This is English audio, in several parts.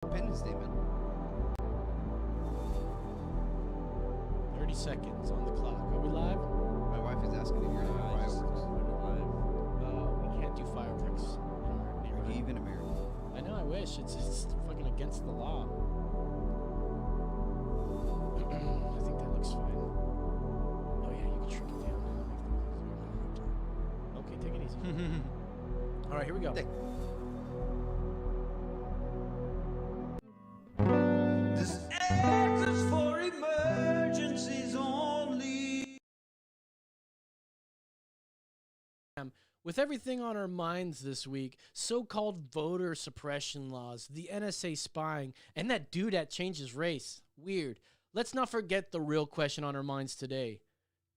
Independence Day, man. 30 seconds on the clock. Are we live? My wife is asking if you're doing fireworks. We can't do fireworks in our Are you neighborhood. even American? I know, I wish. It's fucking against the law. I think that looks fine. Oh, yeah, you can shrink it down. Okay, take it easy. All right, here we go. This act is for emergencies only. With everything on our minds this week, so-called voter suppression laws, the NSA spying, and that dude that changed his race. Weird. Let's not forget the real question on our minds today.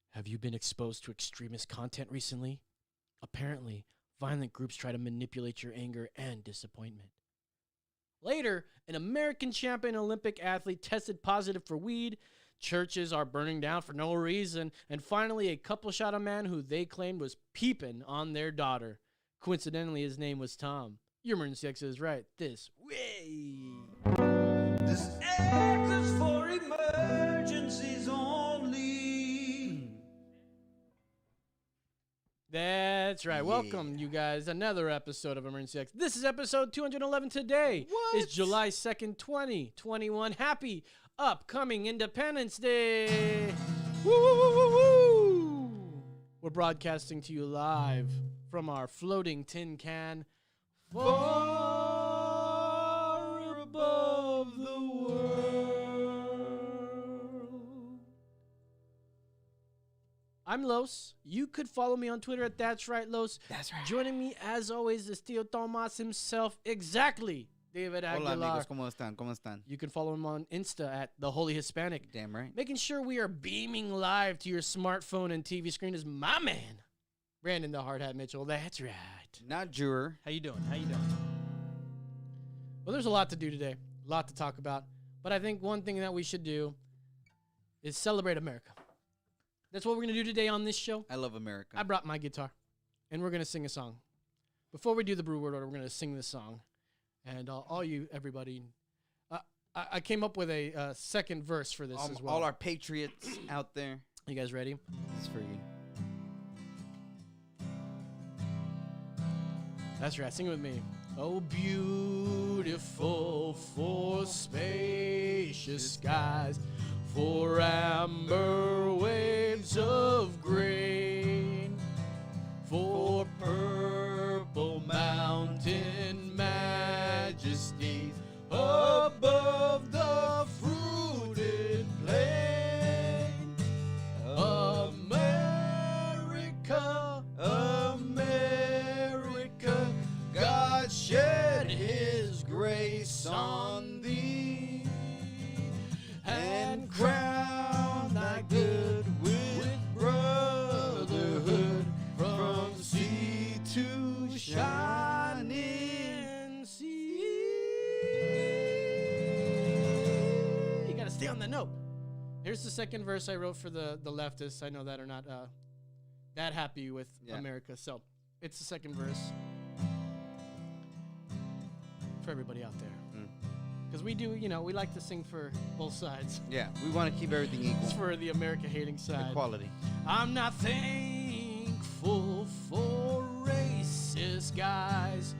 Have you been exposed to extremist content recently? Apparently, violent groups try to manipulate your anger and disappointment. Later, an American champion Olympic athlete tested positive for weed. Churches are burning down for no reason. And finally, a couple shot a man who they claimed was peeping on their daughter. Coincidentally, his name was Tom. Your emergency exit is right this way. This act is for emergencies only. That's right. Yeah. Welcome, you guys. Another episode of Emergency X. This is episode 211 today. It's July 2nd, 2021. Happy upcoming Independence Day. Woo, woo, woo, woo, woo. We're broadcasting to you live from our floating tin can far above the world. I'm Los. You could follow me on Twitter at That's Right Los. That's right. Joining me, as always, is Tio Tomas himself. Exactly, David Hola, Aguilar. amigos. ¿Cómo están? ¿Cómo están? You can follow him on Insta at The Holy Hispanic. Damn right. Making sure we are beaming live to your smartphone and TV screen is my man, Brandon the Hard Hat Mitchell. That's right. Not Juror. How you doing? How you doing? Well, there's a lot to do today, a lot to talk about. But I think one thing that we should do is celebrate America. That's what we're going to do today on this show. I love America. I brought my guitar, and we're going to sing a song. Before we do the brew word order, we're going to sing this song. And all you, everybody, I came up with a second verse for this as well. All our patriots out there. You guys ready? This is for you. That's right. Sing it with me. Oh, beautiful for spacious skies, for amber waves of grain, for purple mountain majesties above the fruited plain. America, America, God shed his grace on thee and crown thy good with brotherhood from sea to shining sea. You gotta stay on the note. Here's the second verse I wrote for the leftists. I know that are not that happy with America. So it's the second verse for everybody out there. Because we do, we like to sing for both sides. Yeah, we want to keep everything equal. It's for the America-hating side. Equality. I'm not thankful for racist guys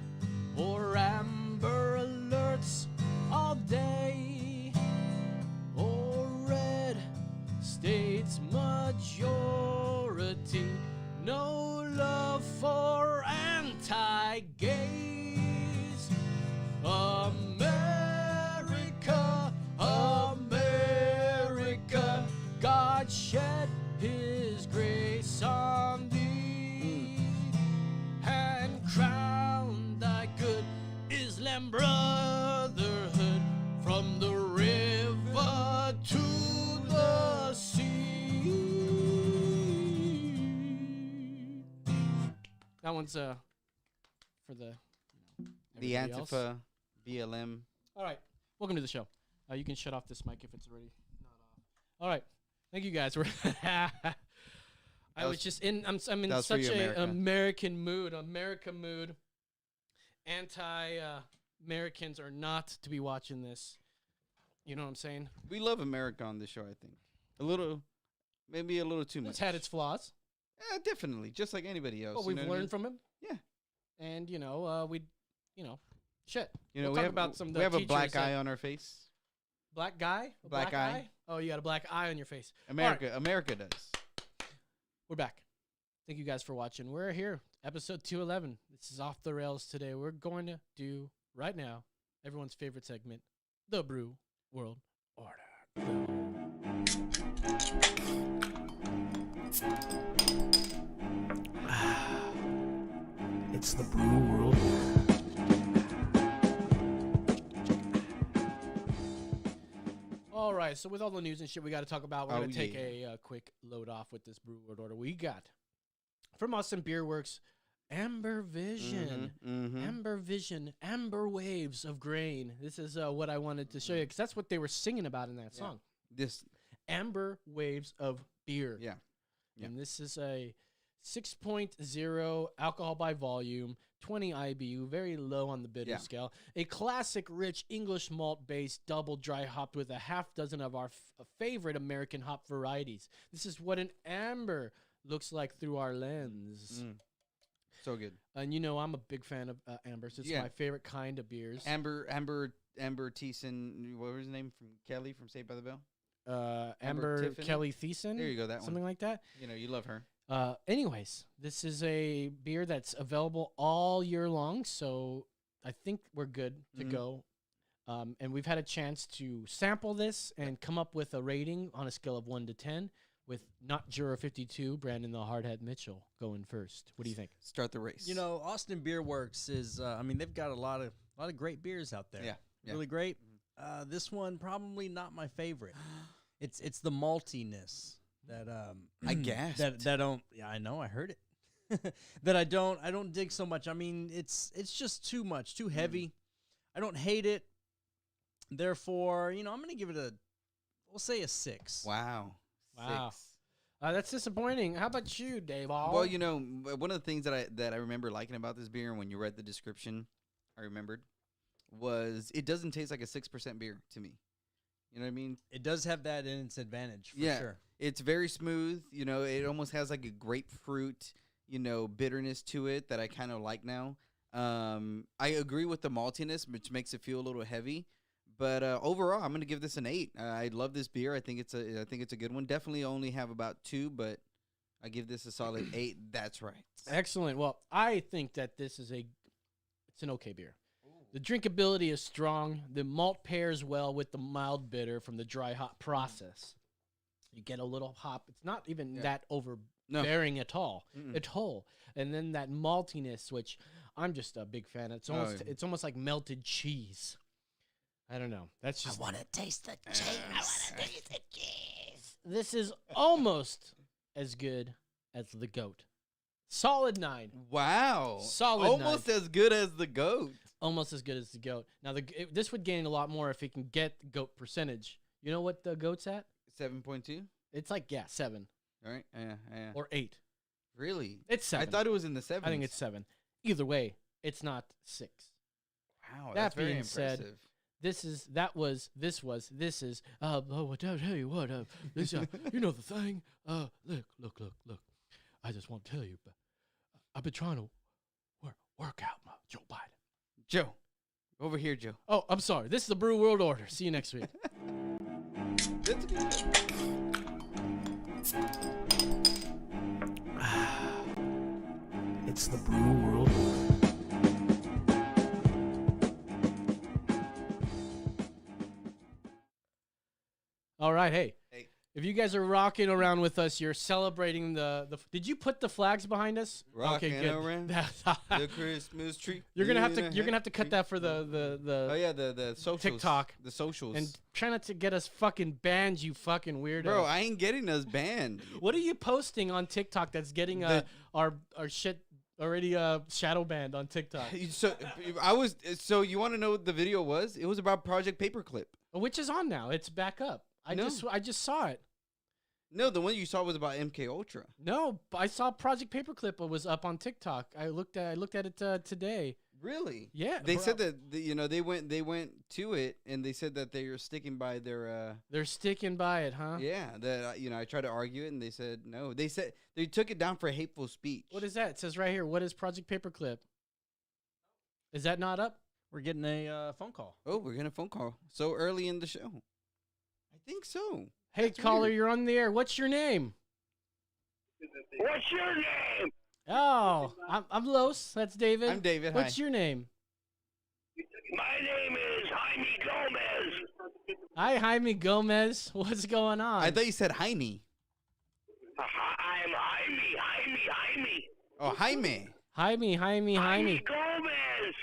or amber alerts all day or red states majority. No love for anti-gays. America, America, God shed his grace on thee and crown thy good Islam brotherhood from the river to the sea. That one's for the everybody else. Antifa, BLM. All right, welcome to the show. You can shut off this mic if it's already not off. All right, thank you guys. I was just in. I'm in that was for such you, a America. American mood, America mood. Americans are not to be watching this. You know what I'm saying? We love America on this show, I think. Maybe a little too much. It's had its flaws, Definitely, just like anybody else. but you we've know what I learned from him. Yeah. And, shit. mean? We'll talk about some of the we have a teachers black that- eye on our face. Black guy? A Black eye. Oh, you got a black eye on your face. America does. We're back. Thank you guys for watching. We're here, episode 211. This is Off the Rails today. We're going to do, right now, everyone's favorite segment, the Brew World Order. It's the Brew World Order. All right, so with all the news and shit we got to talk about, we're Oh, going to take yeah. a quick load off with this Brew World Order. We got, from Austin Beer Works, Amber Vision. Mm-hmm. Amber Vision, Amber Waves of Grain. This is what I wanted to show you, because that's what they were singing about in that Yeah. song. This, Amber Waves of Beer. yeah. Yeah. And this is a 6.0 alcohol by volume, 20 IBU, very low on the bitter Yeah. scale. A classic rich English malt based double dry hopped with a half dozen of our favorite American hop varieties. This is what an amber looks like through our lens. Mm. So good. And I'm a big fan of ambers. It's Yeah. my favorite kind of beers. Amber Thiessen, what was his name from Kelly from Saved by the Bell? Amber Tiffany? Kelly Thiessen. There you go, that Something one. like that. You love her. Anyways, this is a beer that's available all year long, so I think we're good to Mhm. go. And we've had a chance to sample this and come up with a rating on a scale of 1 to 10, with Not Juror 52, Brandon the Hardhead Mitchell going first. What do you think? Start the race. Austin Beer Works is. They've got a lot of great beers out there. Yeah. Yeah. Really great. This one probably not my favorite. It's the maltiness that I gasped. that don't. Yeah, I know. I heard it. That I don't dig so much. I mean, it's just too much, too heavy. I don't hate it. Therefore, I'm gonna give it we'll say a 6. Wow. Wow. 6. That's disappointing. How about you, Dave? Well, one of the things that I remember liking about this beer, and when you read the description, I remembered, was it doesn't taste like a 6% beer to me. You know what I mean? It does have that in its advantage for Yeah. sure. It's very smooth. It almost has like a grapefruit, bitterness to it that I kind of like now. I agree with the maltiness, which makes it feel a little heavy. But overall, I'm gonna give this an 8. I love this beer. I think it's a good one. Definitely only have about 2, but I give this a solid 8. That's right. Excellent. Well, I think that this is it's an okay beer. The drinkability is strong. The malt pairs well with the mild bitter from the dry hop process. You get a little hop. It's not even Yeah. that overbearing at all. Mm-mm. At all. And then that maltiness, which I'm just a big fan of. It's almost yeah. it's almost like melted cheese. I don't know. That's just want to taste the cheese. I want to taste the cheese. This is almost as good as the goat. Solid 9. Wow. Solid Almost as good as the goat. Almost as good as the goat. Now, this would gain a lot more if it can get goat percentage. You know what the goat's at? 7.2. It's like, 7 All right. Yeah. or 8. Really? It's 7. I thought it was in the 7s. I think it's 7. Either way, it's not 6. Wow. That That's very being said, impressive. This is, I'll tell you what, this, you know the thing, look, I just want to tell you, but I've been trying to work out my Joe Biden. Joe. Over here, Joe. Oh, I'm sorry. This is the Brew World Order. See you next week. That's good. It's the Brew World Order. All right, hey. Hey. If you guys are rocking around with us, you're celebrating the. Did you put the flags behind us? Rocking good. around That's- the Christmas tree. you're gonna have in to. a You're gonna have to cut that for the Oh yeah, the socials. TikTok. The socials. and try not to get us fucking banned. You fucking weirdo. Bro, I ain't getting us banned. what are you posting on TikTok that's getting our shit already shadow banned on TikTok? So you want to know what the video was? It was about Project Paperclip. Which is on now. It's back up. I No. just saw it. No, the one you saw was about MK Ultra. No, I saw Project Paperclip was up on TikTok. I looked at it today. Really? Yeah, They said bro. that they went to it and they said that they are sticking by their They're sticking by it, huh? yeah, that I tried to argue it and they said no. They said they took it down for hateful speech. What is that? It says right here. What is Project Paperclip? Is that not up? We're getting a phone call. Oh, we're getting a phone call so early in the show. I think so. Hey, That's caller, weird. you're on the air. What's your name? What's your name? Oh, I'm Los. That's David. I'm David. What's Hi. your name? My name is Jaime Gomez. Hi, Jaime Gomez. What's going on? I thought you said Jaime. I'm Jaime. Oh, Jaime. Jaime. Gomez.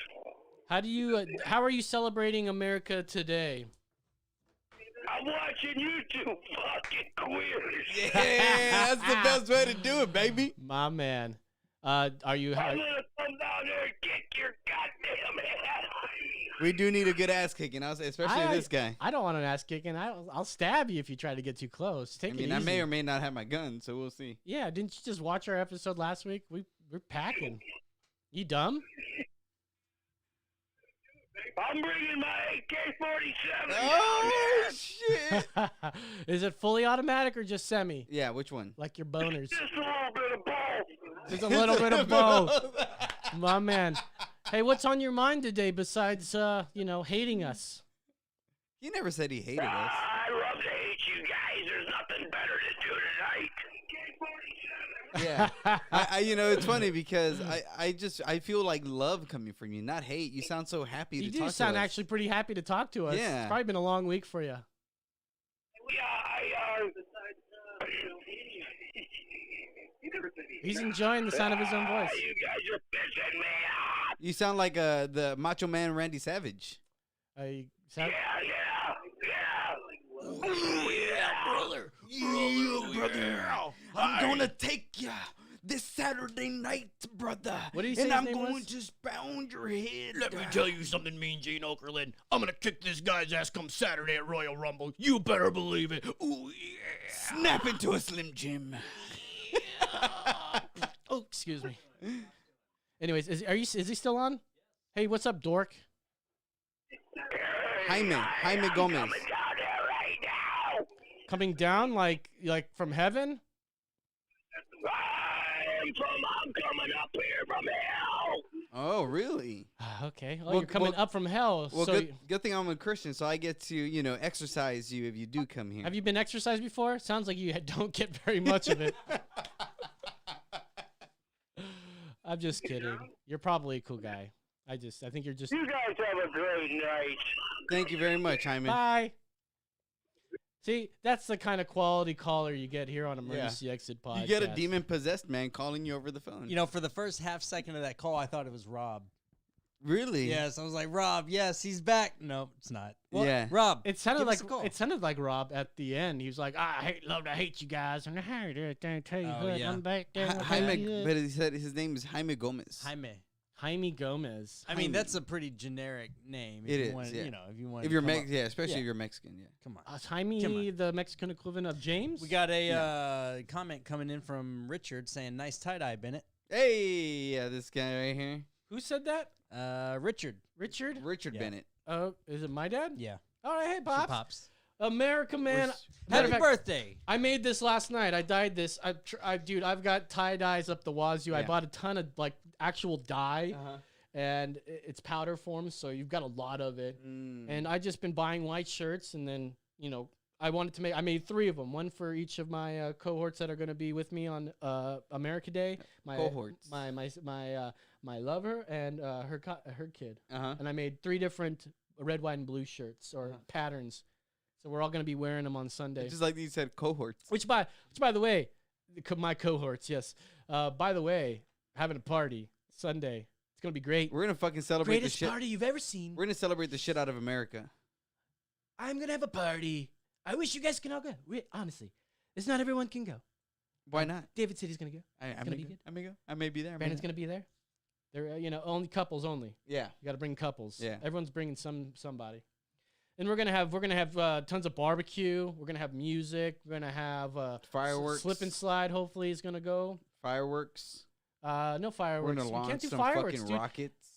How are you celebrating America today? I'm watching you two fucking queers. Yeah, that's the best way to do it, baby. My man. Are you? I'm gonna come down there and kick your goddamn head. We do need a good ass kicking, especially this guy. I don't want an ass kicking. I'll stab you if you try to get too close. Take I mean, it I easy. may or may not have my gun, so we'll see. Yeah, didn't you just watch our episode last week? We're packing. You dumb? I'm bringing my AK-47. Oh shit! Is it fully automatic or just semi? Yeah, which one? Like your boners. Just a little bit of both. There's a little bit of both. My man. Hey, what's on your mind today besides hating us? He never said he hated us. I love to hate you guys. There's nothing better to do tonight. Yeah, it's funny because I feel like love coming from you, not hate. You sound so happy You to do talk sound to us. actually pretty happy to talk to us. Yeah. It's probably been a long week for you. Yeah, He's enjoying the sound of his own voice. You guys are pissing me off. You sound like the Macho Man Randy Savage. Yeah. Brother. I'm gonna take ya this Saturday night, brother. What did he say And his I'm name going was? to spound your head. Let me tell you something, Mean Gene Okerlund. I'm gonna kick this guy's ass come Saturday at Royal Rumble. You better believe it. Ooh, yeah. Snap into a Slim Jim. Oh, excuse me. Anyways, is he still on? Hey, what's up, dork? Jaime Gomez. Coming down there right now. Coming down like from heaven? I'm coming up here from hell. Oh, really? Okay. Oh, Well, you're coming well- up from hell. Well, so good thing I'm a Christian, so I get to, exercise you if you do come here. have you been exercised before? Sounds like you don't get very much of it. I'm just kidding. You're probably a cool guy. I think you're just You guys have a great night. Thank you very much, Jaime. bye. See, that's the kind of quality caller you get here on Emergency Exit Podcast. You get a demon-possessed man calling you over the phone. You know, for the first half second of that call, I thought it was Rob. Really? Yes, I was like, Rob, yes, he's back. No, it's not. Yeah. Rob, It sounded give us a call. like Rob at the end. He was like, love to hate you guys, and I hate it. Tell you Oh, what, yeah. I'm back there. with Jaime, you." but he said his name is Jaime Gomez. Jaime Gomez. I mean, that's a pretty generic name. If It you is, want, yeah. You know, if you want. If you're especially Yeah. if you're Mexican, yeah. Come on. Jaime, Come on. the Mexican equivalent of James. We got a comment coming in from Richard saying, "Nice tie dye, Bennett." Hey, yeah, this guy right here, Who said that? Richard. Richard. Richard Yeah. Bennett. Oh, is it my dad? Yeah. All right, hey, Sure, pops. Pops. America, man. We're s- Matter of Happy fact, birthday. I made this last night. I dyed this. Dude, I've got tie dyes up the wazoo. I Yeah. bought a ton of actual dye, Uh-huh. and it's powder form, so you've got a lot of it. Mm. And I just been buying white shirts, and then I made 3 of them, one for each of my cohorts that are going to be with me on America Day. My Cohorts. my lover and her kid. Uh-huh. And I made 3 different red, white, and blue shirts or patterns. So we're all going to be wearing them on Sunday. Just like you said, cohorts. Which by the way, my cohorts, yes. By the way, having a party Sunday. It's going to be great. We're gonna fucking celebrate Greatest the shit. party you've ever seen. We're gonna celebrate the shit out of America. I'm going to have a party. I wish you guys can all go. Honestly, it's not everyone can go. Why not? David City's going to go. I gonna may be go. good. I may go. I may be there. I may Brandon's not. going to be there. They're only couples only. Yeah. You got to bring couples. Yeah. Everyone's bringing somebody. And we're gonna have tons of barbecue. We're gonna have music. We're gonna have Fireworks. Slip and slide. Hopefully is gonna go. Fireworks. No We're fireworks. gonna We launch can't do some fireworks, fucking dude. rockets.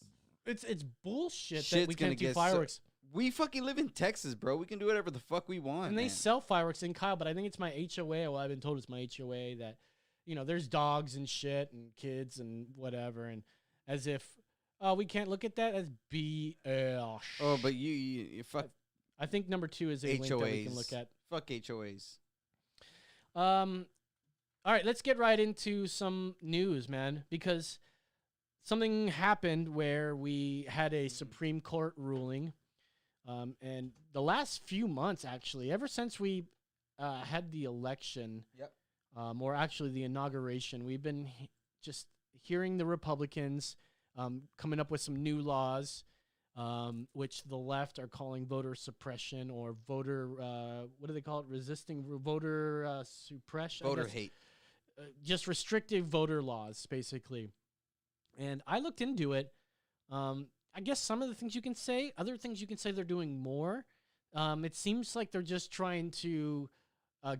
It's bullshit that Shit's we gonna can't do get fireworks. We fucking live in Texas, bro. We can do whatever the fuck we want. And they man. sell fireworks in Kyle, but I think it's my HOA. Well, I've been told it's my HOA that, there's dogs and shit and kids and whatever. And as if, we can't look at that as BS. Oh, but you fuck I think number 2 is a link that we can look HOAs. at. Fuck HOAs. All right, let's get right into some news, man, because something happened where we had a Supreme Court ruling. And the last few months, actually, ever since we had the election, or actually the inauguration, we've been just hearing the Republicans coming up with some new laws, which the left are calling voter suppression or voter, what do they call it? Resisting voter suppression? Voter hate. Just restrictive voter laws, basically. And I looked into it. I guess some of the things you can say, other things you can say they're doing more. It seems like they're just trying to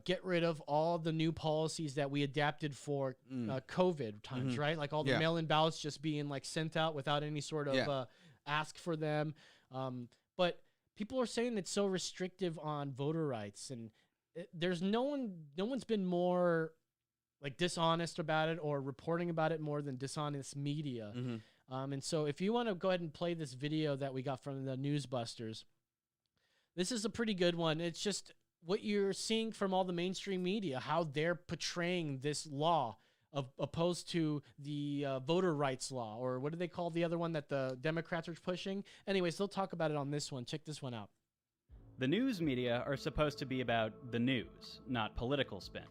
get rid of all the new policies that we adapted for COVID times, right? Like all the mail-in ballots just being like sent out without any sort of ask for them. But people are saying it's so restrictive on voter rights, and there's no one's been more like dishonest about it or reporting about it more than dishonest media. And so if you want to go ahead and play this video that we got from the Newsbusters, this is a pretty good one. It's just what you're seeing from all the mainstream media, how they're portraying this law opposed to the voter rights law, or what do they call the other one that the Democrats are pushing? Anyways, they'll talk about it on this one. Check this one out. The news media are supposed to be about the news, not political spin.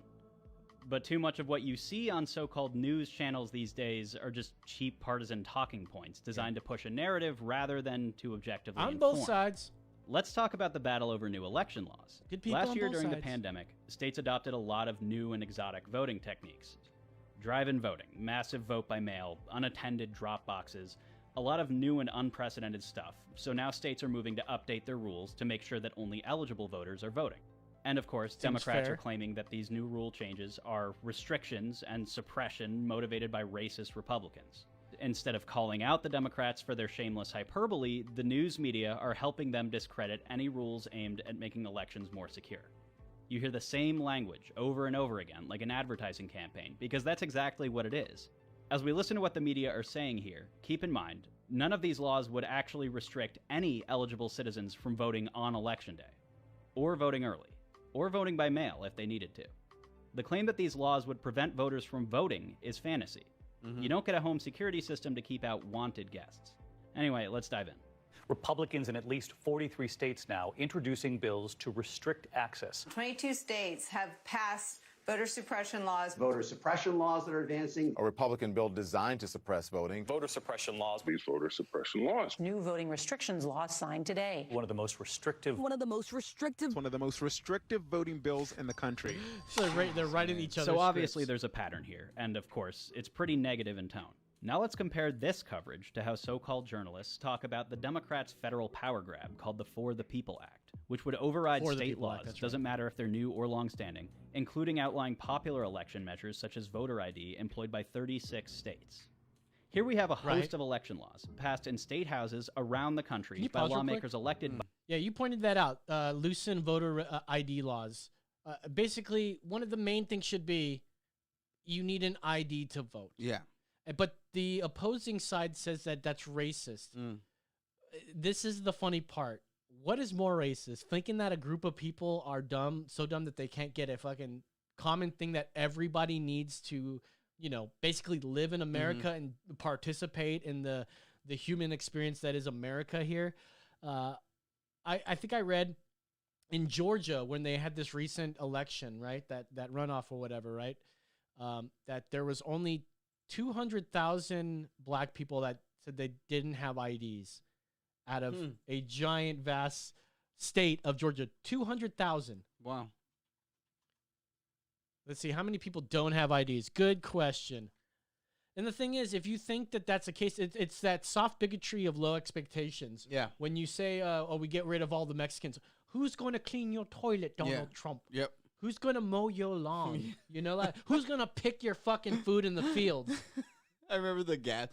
But too much of what you see on so-called news channels these days are just cheap partisan talking points designed to push a narrative rather than to objectively On inform. both sides. Let's talk about the battle over new election laws. Good people Last on year both during the sides. pandemic, states adopted a lot of new and exotic voting techniques. Drive-in voting, massive vote by mail, unattended drop boxes, a lot of new and unprecedented stuff. So now states are moving to update their rules to make sure that only eligible voters are voting. And of course, Democrats fair. are claiming that these new rule changes are restrictions and suppression motivated by racist Republicans. Instead of calling out the Democrats for their shameless hyperbole, the news media are helping them discredit any rules aimed at making elections more secure. You hear the same language over and over again, like an advertising campaign, because that's exactly what it is. As we listen to what the media are saying here, keep in mind, none of these laws would actually restrict any eligible citizens from voting on Election Day, or voting early, or voting by mail if they needed to. The claim that these laws would prevent voters from voting is fantasy. You don't get a home security system to keep out wanted guests. Anyway, let's dive in. Republicans in at least 43 states now introducing bills to restrict access. 22 states have passed voter suppression laws. Voter suppression laws that are advancing. A Republican bill designed to suppress voting. Voter suppression laws. These voter suppression laws. New voting restrictions laws signed today. One of the most restrictive. One of the most restrictive voting bills in the country. So they're writing each other's So obviously scripts. there's a pattern here, and of course, it's pretty negative in tone. Now let's compare this coverage to how so-called journalists talk about the Democrats' federal power grab called the For the People Act, which would override For the state People Act, laws, that's doesn't matter if they're new or long-standing, including outlawing popular election measures such as voter ID employed by 36 states. Here we have a host Right. of election laws passed in state houses around the Can country you by pause real quick? lawmakers elected by Yeah, you pointed that out. Loosen voter ID laws. Basically, one of the main things should be you need an ID to vote. Yeah. But the opposing side says that that's racist. This is the funny part. What is more racist? Thinking that a group of people are dumb, so dumb that they can't get a fucking common thing that everybody needs to, basically live in America and participate in the human experience that is America here. I think I read in Georgia when they had this recent election, right? That runoff or whatever, right? That there was only 200,000 black people that said they didn't have IDs out of a giant, vast state of Georgia. 200,000. Wow. Let's see, how many people don't have IDs? Good question. And the thing is, if you think that that's the case, it's that soft bigotry of low expectations. Yeah. When you say, we get rid of all the Mexicans, who's going to clean your toilet, Donald Trump? Yep. Who's going to mow your lawn? Who's going to pick your fucking food in the fields? I remember the gas.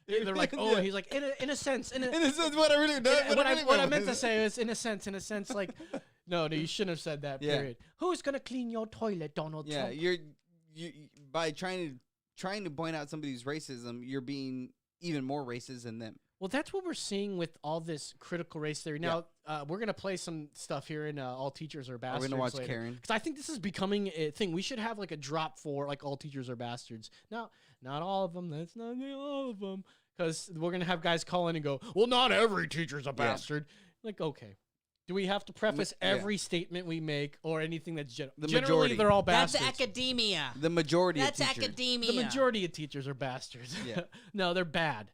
They're like, oh, he's like, in a sense, In a sense, what I really know. what I meant to say is, in a sense, like, no, you shouldn't have said that. Yeah. Period. Who's gonna clean your toilet, Donald Yeah, Trump? you by trying to point out somebody's racism, you're being even more racist than them. Well, that's what we're seeing with all this critical race theory. Now, we're going to play some stuff here in All Teachers Are Bastards. We're going to watch Karen. Because I think this is becoming a thing. We should have like a drop for like All Teachers Are Bastards. Now, not all of them. That's not all of them. Because we're going to have guys call in and go, well, not every teacher's a bastard. Like, okay. Do we have to preface every statement we make or anything that's generally majority. They're all bastards? That's academia. The majority That's of teachers. academia. The majority of teachers are bastards. Yeah. No, they're bad.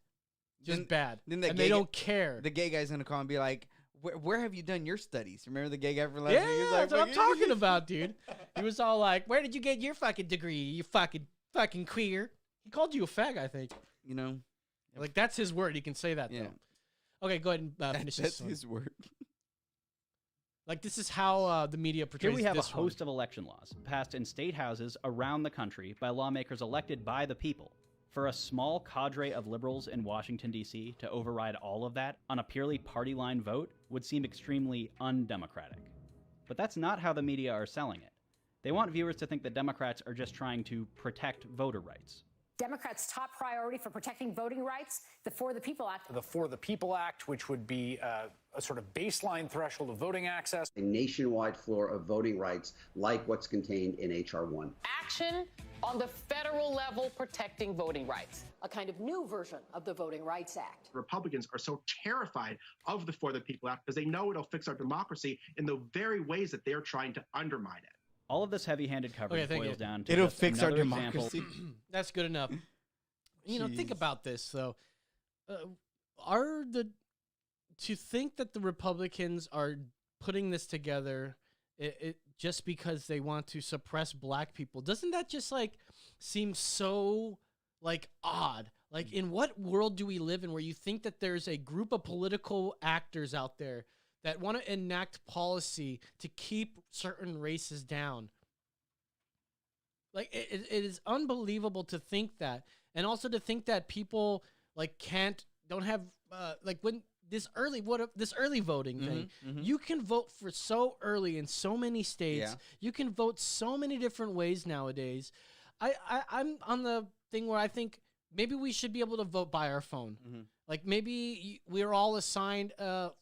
Just bad. Then and they don't care. The gay guy's going to call and be like, where have you done your studies? Remember the gay guy from last Yeah, week? He was yeah, like, that's what I'm talking about, dude. He was all like, where did you get your fucking degree, you fucking queer? He called you a fag, I think. You know? Like, that's his word. He can say that, Yeah. though. Okay, go ahead and finish this That's one. his word. Like, this is how the media portrays Here we have a this host of election laws passed in state houses around the country by lawmakers elected by the people. For a small cadre of liberals in Washington, D.C. to override all of that on a purely party line vote would seem extremely undemocratic. But that's not how the media are selling it. They want viewers to think that Democrats are just trying to protect voter rights. Democrats' top priority for protecting voting rights, the For the People Act. The For the People Act, which would be a sort of baseline threshold of voting access. A nationwide floor of voting rights like what's contained in H.R. 1. Action on the federal level protecting voting rights. A kind of new version of the Voting Rights Act. Republicans are so terrified of the For the People Act because they know it'll fix our democracy in the very ways that they're trying to undermine it. All of this heavy-handed coverage boils down to It'll just fix our another example. democracy. That's good enough. You know, think Jeez. about this, though. To think that the Republicans are putting this together it just because they want to suppress black people, doesn't that just like seem so like odd? Like, in what world do we live in where you think that there's a group of political actors out there that want to enact policy to keep certain races down? Like, it is unbelievable to think that. And also to think that people like don't have like when this early voting thing, you can vote for so early in so many states. Yeah. You can vote so many different ways nowadays. I'm on the thing where I think maybe we should be able to vote by our phone. Like, maybe we're all assigned a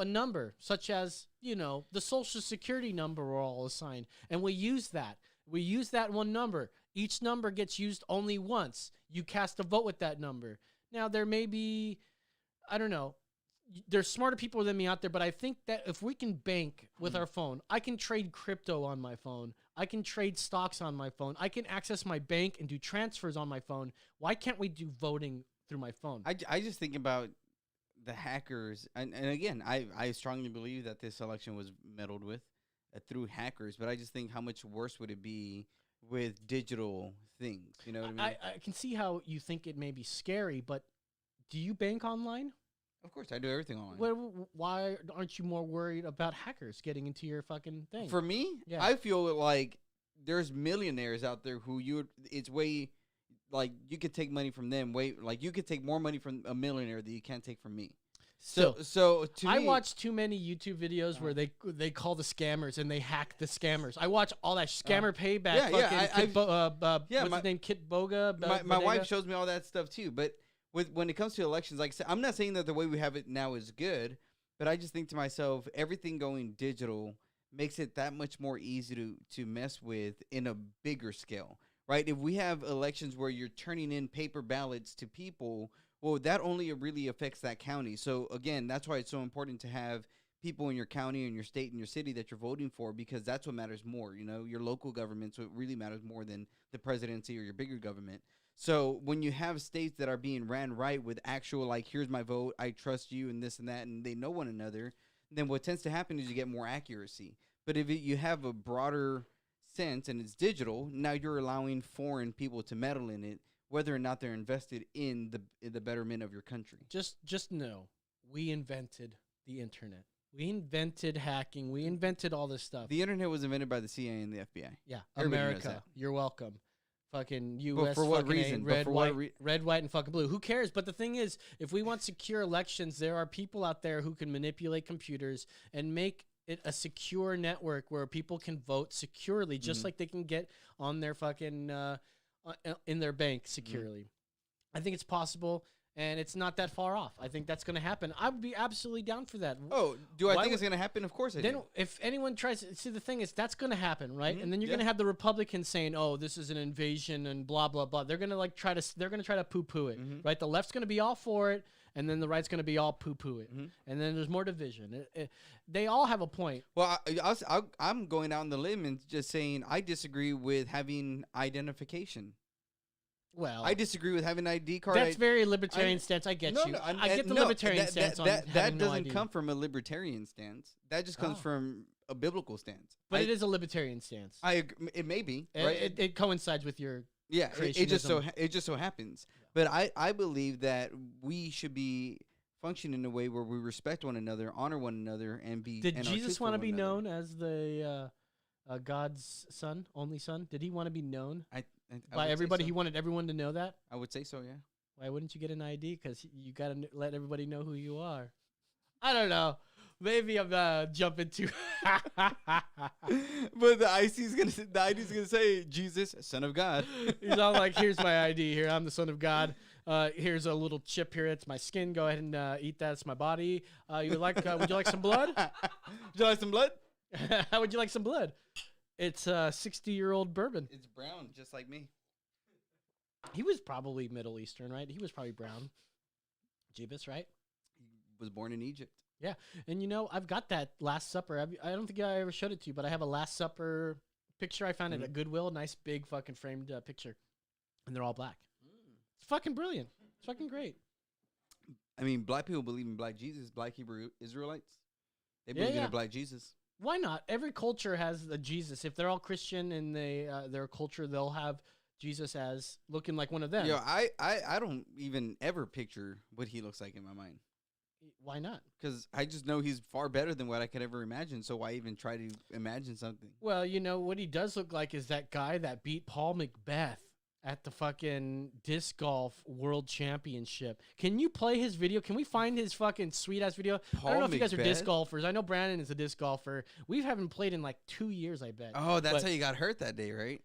number, such as, the Social Security number we're all assigned, and we use that. We use that one number. Each number gets used only once. You cast a vote with that number. Now, there may be, I don't know, there's smarter people than me out there, but I think that if we can bank with our phone, I can trade crypto on my phone. I can trade stocks on my phone. I can access my bank and do transfers on my phone. Why can't we do voting through my phone? I just think about the hackers. And again, I strongly believe that this election was meddled with through hackers. But I just think how much worse would it be with digital things? You know what I mean? I can see how you think it may be scary, but do you bank online? Of course, I do everything online. Why aren't you more worried about hackers getting into your fucking thing? For me, Yeah. I feel like there's millionaires out there who it's way, like, you could take money from them. Like, you could take more money from a millionaire that you can't take from me. So to I me, watch too many YouTube videos where they call the scammers and they hack the scammers. I watch all that scammer payback. What's his name? Kit Boga. My wife shows me all that stuff too. But when it comes to elections, like I said, I'm not saying that the way we have it now is good, but I just think to myself, everything going digital makes it that much more easy to mess with in a bigger scale, right? If we have elections where you're turning in paper ballots to people, well, that only really affects that county. So again, that's why it's so important to have people in your county and your state and your city that you're voting for, because that's what matters more. Your local government's what really matters more than the presidency or your bigger government. So when you have states that are being ran right with actual, like, here's my vote, I trust you, and this and that, and they know one another, then what tends to happen is you get more accuracy. But if you have a broader sense and it's digital, now you're allowing foreign people to meddle in it, whether or not they're invested in the betterment of your country. Just know, we invented the internet. We invented hacking. We invented all this stuff. The internet was invented by the CIA and the FBI. Yeah, Everybody knows America. that. You're welcome. fucking U.S. for what fucking A, reason? But red, for white, what red, white, and fucking blue. Who cares? But the thing is, if we want secure elections, there are people out there who can manipulate computers and make it a secure network where people can vote securely, just like they can get on their fucking in their bank securely. I think it's possible. And it's not that far off. I think that's going to happen. I would be absolutely down for that. Oh, do I Why think would- it's going to happen? Of course I Then do. if anyone tries to see, the thing is that's going to happen, right? Mhm, And then you're yeah. going to have the Republicans saying, "Oh, this is an invasion and blah blah blah." They're going to like try to poo-poo it, Mhm. right? The left's going to be all for it, and then the right's going to be all poo-poo it, Mhm. and then there's more division. They all have a point. Well, I'm going out on the limb and just saying I disagree with having identification. Well, I disagree with having an ID card. that's very libertarian stance. I get you. I get the libertarian stance on that having no doesn't ID. come from a libertarian stance. That just comes Oh. from a biblical stance. But it is a libertarian stance. It may be right. It coincides with your Yeah, it creationism. just so happens. But I believe that we should be functioning in a way where we respect one another, honor one another, and be. Did and are Jesus truthful want to one be another. known as the God's son, only son? Did he want to be known I by would say everybody? so. He wanted everyone to know that. I would say so. Yeah. Why wouldn't you get an ID? Because you got to let everybody know who you are. I don't know. Maybe I'm jumping too. But the ID's gonna say Jesus, Son of God. He's all like, "Here's my ID. Here, I'm the Son of God. Here's a little chip here. It's my skin. Go ahead and eat that. It's my body. You would like? Would you like some blood? Would you like some blood? How would you like some blood? It's 60-year-old bourbon. It's brown, just like me. He was probably Middle Eastern, right? He was probably brown. Jeebus, right? Was born in Egypt. Yeah, and I've got that Last Supper. I don't think I ever showed it to you, but I have a Last Supper picture I found at a Goodwill. Nice big fucking framed picture, and they're all black. It's fucking brilliant. It's fucking great. I mean, black people believe in black Jesus. Black Hebrew Israelites, they Yeah, believe in yeah. a black Jesus. Why not? Every culture has a Jesus. If they're all Christian in their culture, they'll have Jesus as looking like one of them. Yeah, I don't even ever picture what he looks like in my mind. Why not? Because I just know he's far better than what I could ever imagine. So why even try to imagine something? Well, what he does look like is that guy that beat Paul Macbeth at the fucking disc golf world championship. Can you play his video? Can we find his fucking sweet ass video? I don't know if you guys are disc Macbeth? golfers. I know Brandon is a disc golfer. We haven't played in like 2 years, I bet. Oh, that's But- how you got hurt that day, right?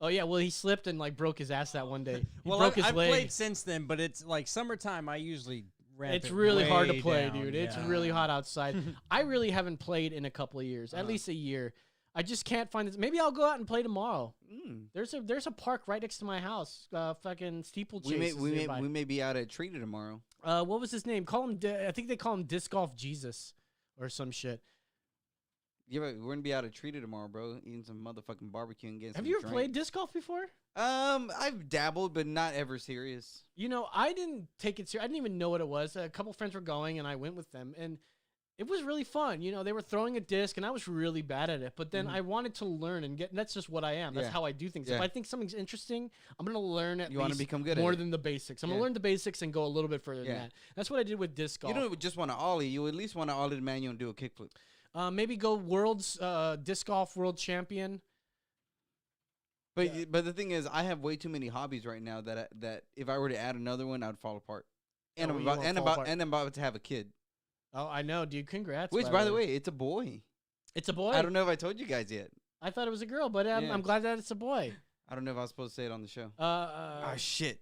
Oh yeah, well he slipped and like broke his ass that one day. He Well, broke his I've leg. played since then, but it's like summertime. I usually ramp It's it really hard to way play, down, dude. It's yeah. really hot outside. I really haven't played in a couple of years, at least a year. I just can't find this. Maybe I'll go out and play tomorrow. There's a park right next to my house. Fucking steeplechase. is nearby. We may be out at Treaty tomorrow. What was his name? Call him. I think they call him Disc Golf Jesus, or some shit. Yeah, but we're gonna be out at Treaty tomorrow, bro. Eating some motherfucking barbecue and getting. Have some you ever drink. played disc golf before? I've dabbled, but not ever serious. I didn't take it serious. I didn't even know what it was. A couple friends were going, and I went with them, and it was really fun. They were throwing a disc, and I was really bad at it. But then I wanted to learn and get. And that's just what I am. That's Yeah. how I do things. If Yeah. I think something's interesting, I'm gonna learn at You wanna least become good at more it. than the basics. I'm Yeah. gonna learn the basics and go a little bit further than Yeah. that. That's what I did with disc golf. You don't just want to ollie. You at least want to ollie the manual and do a kickflip. Maybe go world's disc golf world champion. But the thing is, I have way too many hobbies right now that if I were to add another one, I'd fall apart. And Oh, I'm you about won't and fall about apart. and I'm about to have a kid. Oh, I know, dude. Congrats. Which, by the way, it's a boy. It's a boy. I don't know if I told you guys yet. I thought it was a girl, but Yeah. I'm glad that it's a boy. I don't know if I was supposed to say it on the show. Oh shit.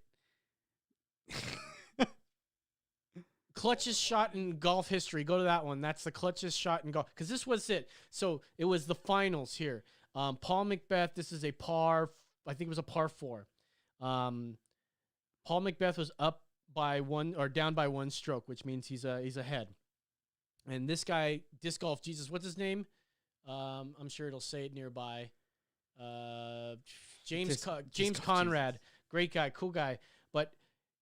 Clutchest shot in golf history. Go to that one. That's the clutchest shot in golf. Because this was it. So it was the finals here. Paul Macbeth. This is a par. I think it was a par 4. Paul Macbeth was up by one or down by one stroke, which means he's ahead. And this guy, disc golf Jesus, what's his name? I'm sure it'll say it nearby. James Disc golf Conrad, great guy, cool guy. But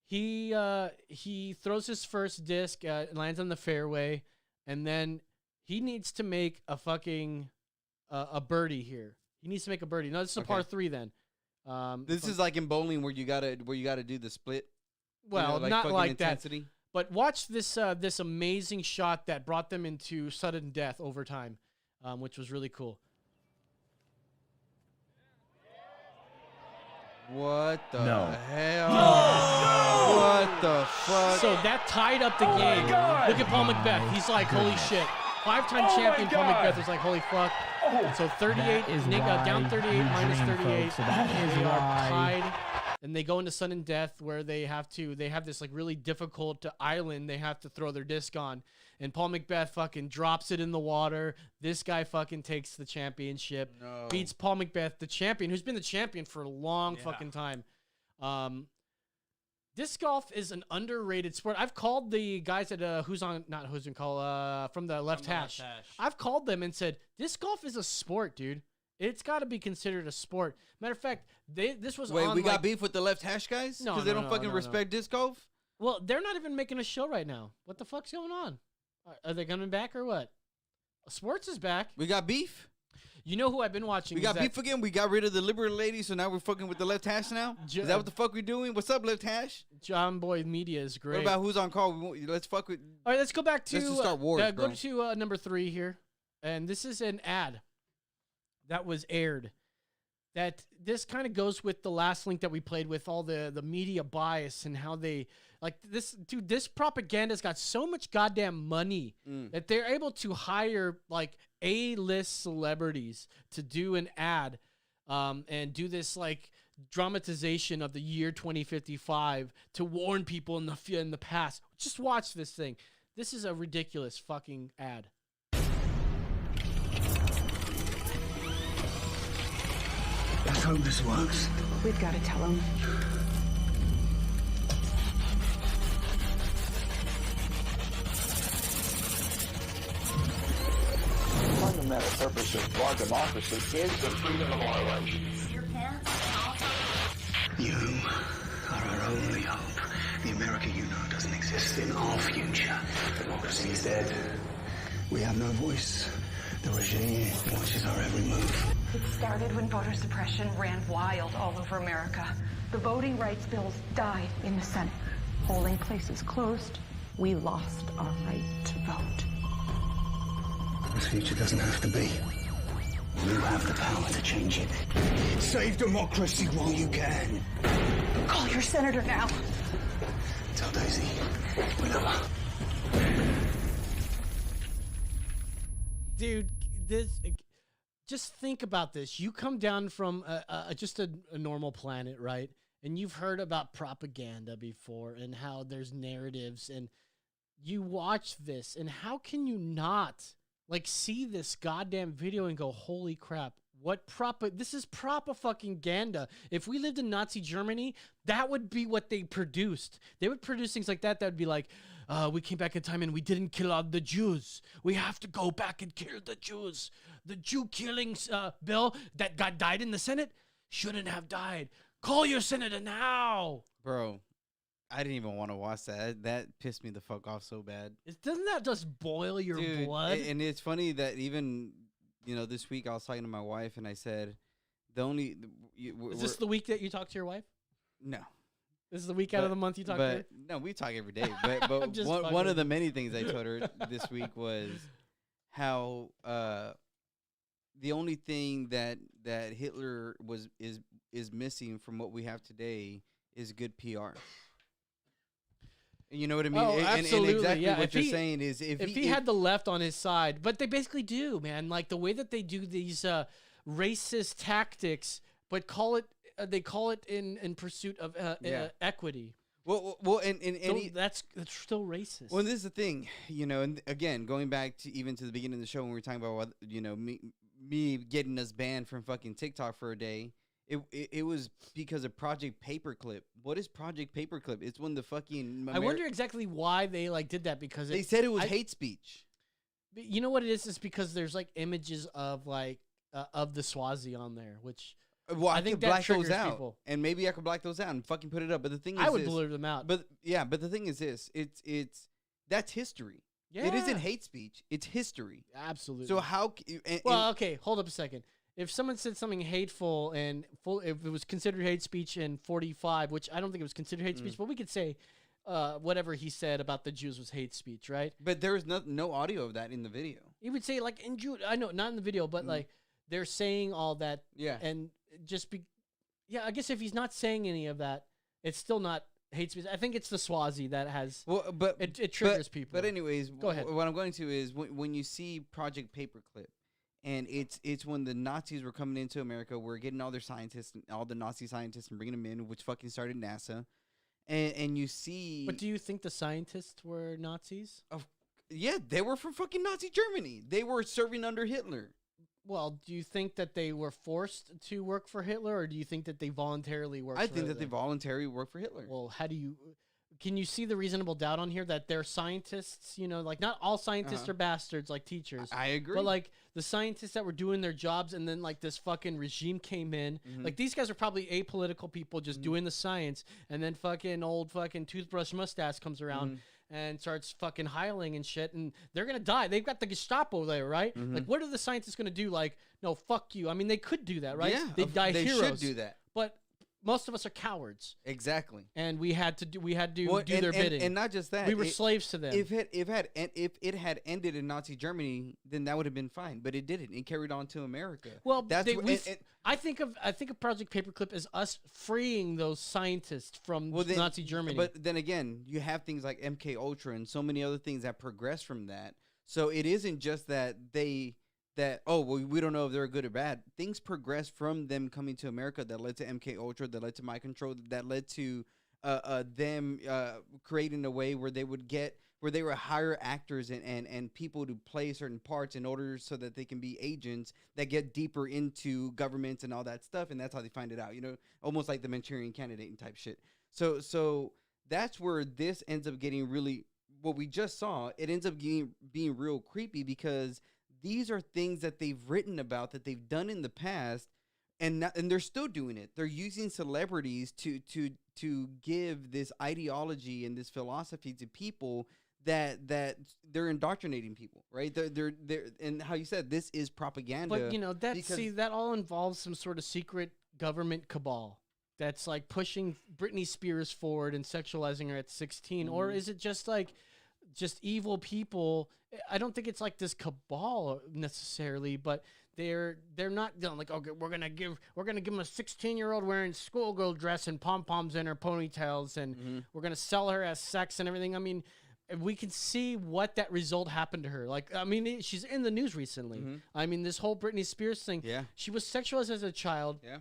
he throws his first disc, lands on the fairway, and then he needs to make a fucking a birdie here. He needs to make a birdie. No, this is a par 3 then. This is like in bowling where you gotta do the split. Well, not fucking like intensity. that. But watch this this amazing shot that brought them into sudden death overtime, which was really cool. What the No. hell? What the fuck? So that tied up the game. Look at Paul Macbeth. He's like, holy shit. 5-time champion Paul Macbeth is like, holy fuck. So 38, Nick down 38, minus 38. So that is they are why. tied. And they go into sudden death where they have this like really difficult island they have to throw their disc on. And Paul Macbeth fucking drops it in the water. This guy fucking takes the championship. No. Beats Paul Macbeth, the champion, who's been the champion for a long fucking time. Disc golf is an underrated sport. I've called the guys at from the Left Hash. I've called them and said, disc golf is a sport, dude. It's got to be considered a sport. Matter of fact, this was Wait, on, we got beef with the Left Hash guys? No, Because they don't fucking respect disc golf? Well, they're not even making a show right now. What the fuck's going on? Are they coming back or what? Sports is back. We got beef? You know who I've been watching? We got beef again? We got rid of the liberal lady, so now we're fucking with the Left Hash now? Is that what the fuck we're doing? What's up, Left Hash? John Boy Media is great. What about who's on call? Let's fuck with... All right, let's go back to... Let's just start wars, go bro. to number 3 here. And this is an ad that was aired. That this kind of goes with the last link that we played with all the media bias and how they like this. Dude, this propaganda's got so much goddamn money that they're able to hire like A-list celebrities to do an ad and do this like dramatization of the year 2055 to warn people in the past. Just watch this thing. This is a ridiculous fucking ad. Let's hope this works. We've got to tell him. The fundamental purpose of our democracy is the freedom of our life. You are our only hope. The America you know doesn't exist in our future. Democracy is dead. We have no voice. The regime watches our every move. It started when voter suppression ran wild all over America. The voting rights bills died in the Senate. Polling places closed. We lost our right to vote. This future doesn't have to be. You have the power to change it. Save democracy while you can. Call your senator now. Tell Daisy, we love her. Dude, just think about this. You come down from just a normal planet, right? And you've heard about propaganda before and how there's narratives, and you watch this, and how can you not like see this goddamn video and go, holy crap, this is propaganda. If we lived in Nazi Germany, that would be what they produced. They would produce things like that would be like, we came back in time and we didn't kill all the Jews. We have to go back and kill the Jews. The Jew killings bill that died in the Senate shouldn't have died. Call your senator now. Bro, I didn't even want to watch that. That pissed me the fuck off so bad. Doesn't that just boil your blood? And it's funny that even, this week I was talking to my wife and I said, is this the week that you talk to your wife? No. This is the week out of the month you talk to her? No, we talk every day. But one of the many things I told her this week was how the only thing that Hitler is missing from what we have today is good PR. You know what I mean? Oh, absolutely. And exactly yeah. what you're saying is if he had the left on his side, but they basically do, man. Like the way that they do these racist tactics, but they call it in pursuit of equity. Well, and that's still racist. Well, this is the thing, and again, going back to the beginning of the show when we were talking about me getting us banned from fucking TikTok for a day. It was because of Project Paperclip. What is Project Paperclip? It's when the fucking I wonder exactly why they did that, because they said it was hate speech. You know what it is? It's because there's like images of of the Swazi on there, which I think could that black triggers those out, people. and maybe I could black those out and fucking put it up. But the thing is, I would blur them out. But the thing is this: it's that's history. Yeah. It isn't hate speech; it's history. Absolutely. So how? Okay, hold up a second. If someone said something hateful if it was considered hate speech in 45, which I don't think it was considered hate speech, but we could say whatever he said about the Jews was hate speech, right? But there is no audio of that in the video. He would say in Jew. I know, not in the video, but like they're saying all that. Yeah. And Yeah, I guess if he's not saying any of that, it's still not hate speech. I think it's the Swazi that has. Well, but it triggers people. But anyways, Go ahead. What I'm going to is when you see Project Paperclip, and it's when the Nazis were coming into America, we're getting all their scientists, all the Nazi scientists, and bringing them in, which fucking started NASA, and you see. But do you think the scientists were Nazis? Yeah, they were from fucking Nazi Germany. They were serving under Hitler. Well, do you think that they were forced to work for Hitler, or do you think that they voluntarily worked? I for think that they Hitler? voluntarily worked for Hitler. Well, how do you? Can you see the reasonable doubt on here that they're scientists? You know, like not all scientists are bastards like teachers. I agree. But like the scientists that were doing their jobs, and then like this fucking regime came in. Like these guys are probably apolitical people just doing the science, and then fucking old fucking toothbrush mustache comes around. And starts fucking hiling and shit, and they're gonna die. They've got the Gestapo there, right? Like, what are the scientists gonna do? Like, no, fuck you. I mean, they could do that, right? Yeah, they die they heroes. should do that. But most of us are cowards, Exactly. and we had to do Well, their bidding, and not just that. we were slaves to them. If it had ended in Nazi Germany, then that would have been fine. But it didn't. It carried on to America. Well, that's they, what, we I think of Project Paperclip as us freeing those scientists from then, Nazi Germany. But then again, you have things like MK Ultra and so many other things that progress from that. So it isn't just that we don't know if they're good or bad. Things progress from them coming to America that led to MK Ultra, that led to Mind Control, that led to them creating a way where they would hire actors and people to play certain parts in order so that they can be agents that get deeper into governments and all that stuff, and that's how they find it out. You know, almost like the Manchurian Candidate and type shit. So that's where this ends up getting really. What we just saw, it ends up being real creepy because these are things that they've written about, that they've done in the past, and they're still doing it. They're using celebrities to give this ideology and this philosophy to people that they're indoctrinating people, right? They're and how you said this is propaganda. But you know that all involves some sort of secret government cabal that's like pushing Britney Spears forward and sexualizing her at 16, or is it just like evil people? I don't think it's like this cabal necessarily, but they're not, you know, like, okay, we're gonna give them a 16-year-old wearing schoolgirl dress and pom poms in her ponytails, and we're gonna sell her as sex and everything. I mean, we can see what that result happened to her. Like, I mean, she's in the news recently. I mean, this whole Britney Spears thing. Yeah, she was sexualized as a child. Yeah.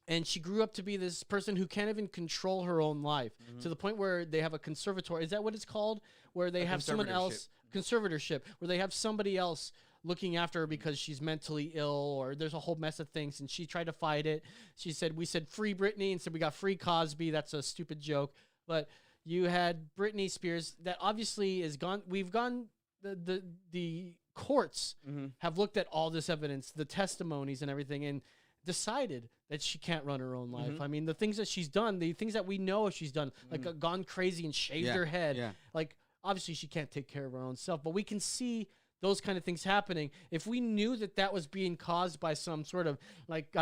And she grew up to be this person who can't even control her own life, to the point where they have a conservatory. Is that what it's called? Where they have someone else, conservatorship, where they have somebody else looking after her because she's mentally ill, or there's a whole mess of things. And she tried to fight it. We said free Britney, and said we got free Cosby. That's a stupid joke. But you had Britney Spears that obviously is gone. We've gone, the courts have looked at all this evidence, the testimonies and everything, and decided that she can't run her own life. I mean, the things that she's done, the things that we know she's done, like gone crazy and shaved her head. Like, obviously she can't take care of her own self, but we can see those kind of things happening. If we knew that was being caused by some sort of like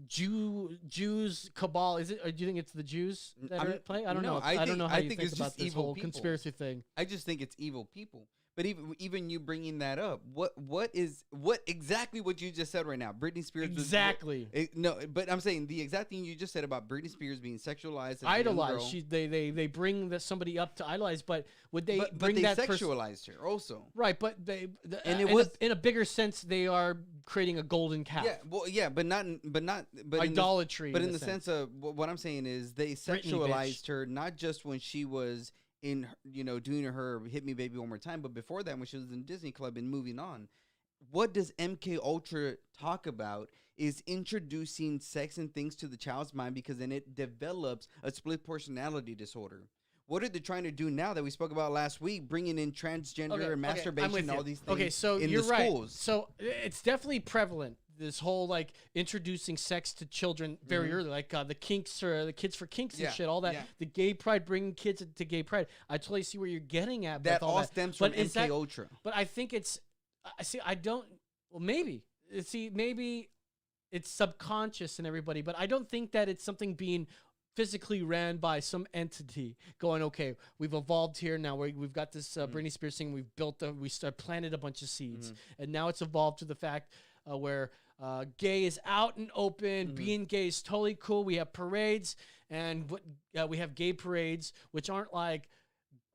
Jews cabal, is it? Or do you think it's the Jews that are at play? I don't know. I don't know how you think it's about this whole conspiracy thing. I just think it's evil people. But even you bringing that up, what exactly what you just said right now? Britney Spears exactly. No, but I'm saying the exact thing you just said about Britney Spears being sexualized, idolized. They bring somebody up to idolize, but would they bring that sexualized her also? Right, but in a bigger sense, they are creating a golden calf. Yeah, well, yeah, but idolatry. In the sense of what I'm saying is they sexualized her not just when she was in, doing her Hit Me Baby One More Time, but before that when she was in Disney Club and moving on. What does MK Ultra talk about is introducing sex and things to the child's mind, because then it develops a split personality disorder. What are they trying to do now that we spoke about last week, bringing in transgender and masturbation and all these things? Okay, so in you're the right. schools? So it's definitely prevalent, this whole like introducing sex to children very early, like the kinks or the Kids for Kinks and shit, all that. The gay pride, bringing kids to gay pride. I totally see where you're getting at. That all stems from MK Ultra. But I think it's, maybe it's subconscious in everybody, but I don't think that it's something being physically ran by some entity going, okay, we've evolved here. Now we've got this Britney Spears thing. We've planted a bunch of seeds, and now it's evolved to the fact where gay is out and open. Being gay is totally cool. We have parades, and we have gay parades, which aren't like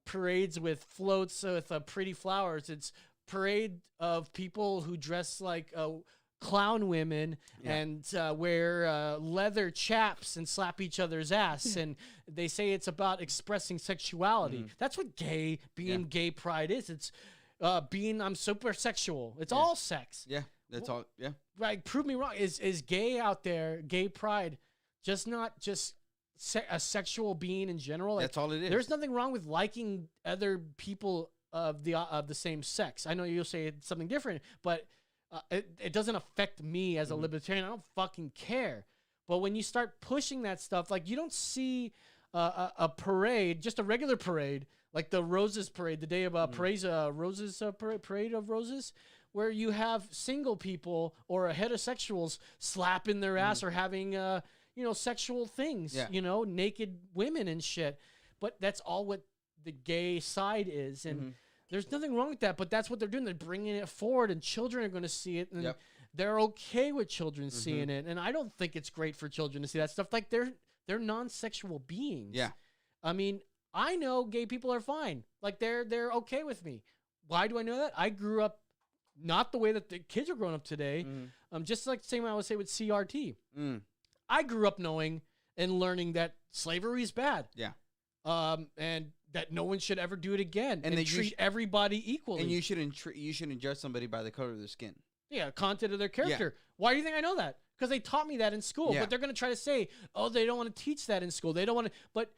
parades with floats with pretty flowers. It's parade of people who dress like clown women and wear leather chaps and slap each other's ass. And they say it's about expressing sexuality. That's what being gay pride is. It's I'm super sexual. It's all sex. Yeah, that's all. Yeah. Like, prove me wrong. Is gay out there, gay pride, not just a sexual being in general? Like, that's all it is. There's nothing wrong with liking other people of the same sex. I know you'll say it's something different, but it doesn't affect me as a libertarian. I don't fucking care. But when you start pushing that stuff, like, you don't see a parade, just a regular parade, like the Roses Parade, the day of Parade of Roses, where you have single people or heterosexuals slapping their ass or having sexual things, naked women and shit. But that's all what the gay side is, and there's nothing wrong with that. But that's what they're doing. They're bringing it forward, and children are going to see it, and they're okay with children seeing it. And I don't think it's great for children to see that stuff. Like, they're non-sexual beings. Yeah, I mean, I know gay people are fine. Like, they're okay with me. Why do I know that? I grew up not the way that the kids are growing up today. Just like the same way I would say with CRT. I grew up knowing and learning that slavery is bad. Yeah. And that no one should ever do it again. And that treat everybody equally. And you shouldn't judge somebody by the color of their skin. Yeah, content of their character. Why do you think I know that? Because they taught me that in school. But they're going to try to say, oh, they don't want to teach that in school. They don't want to. But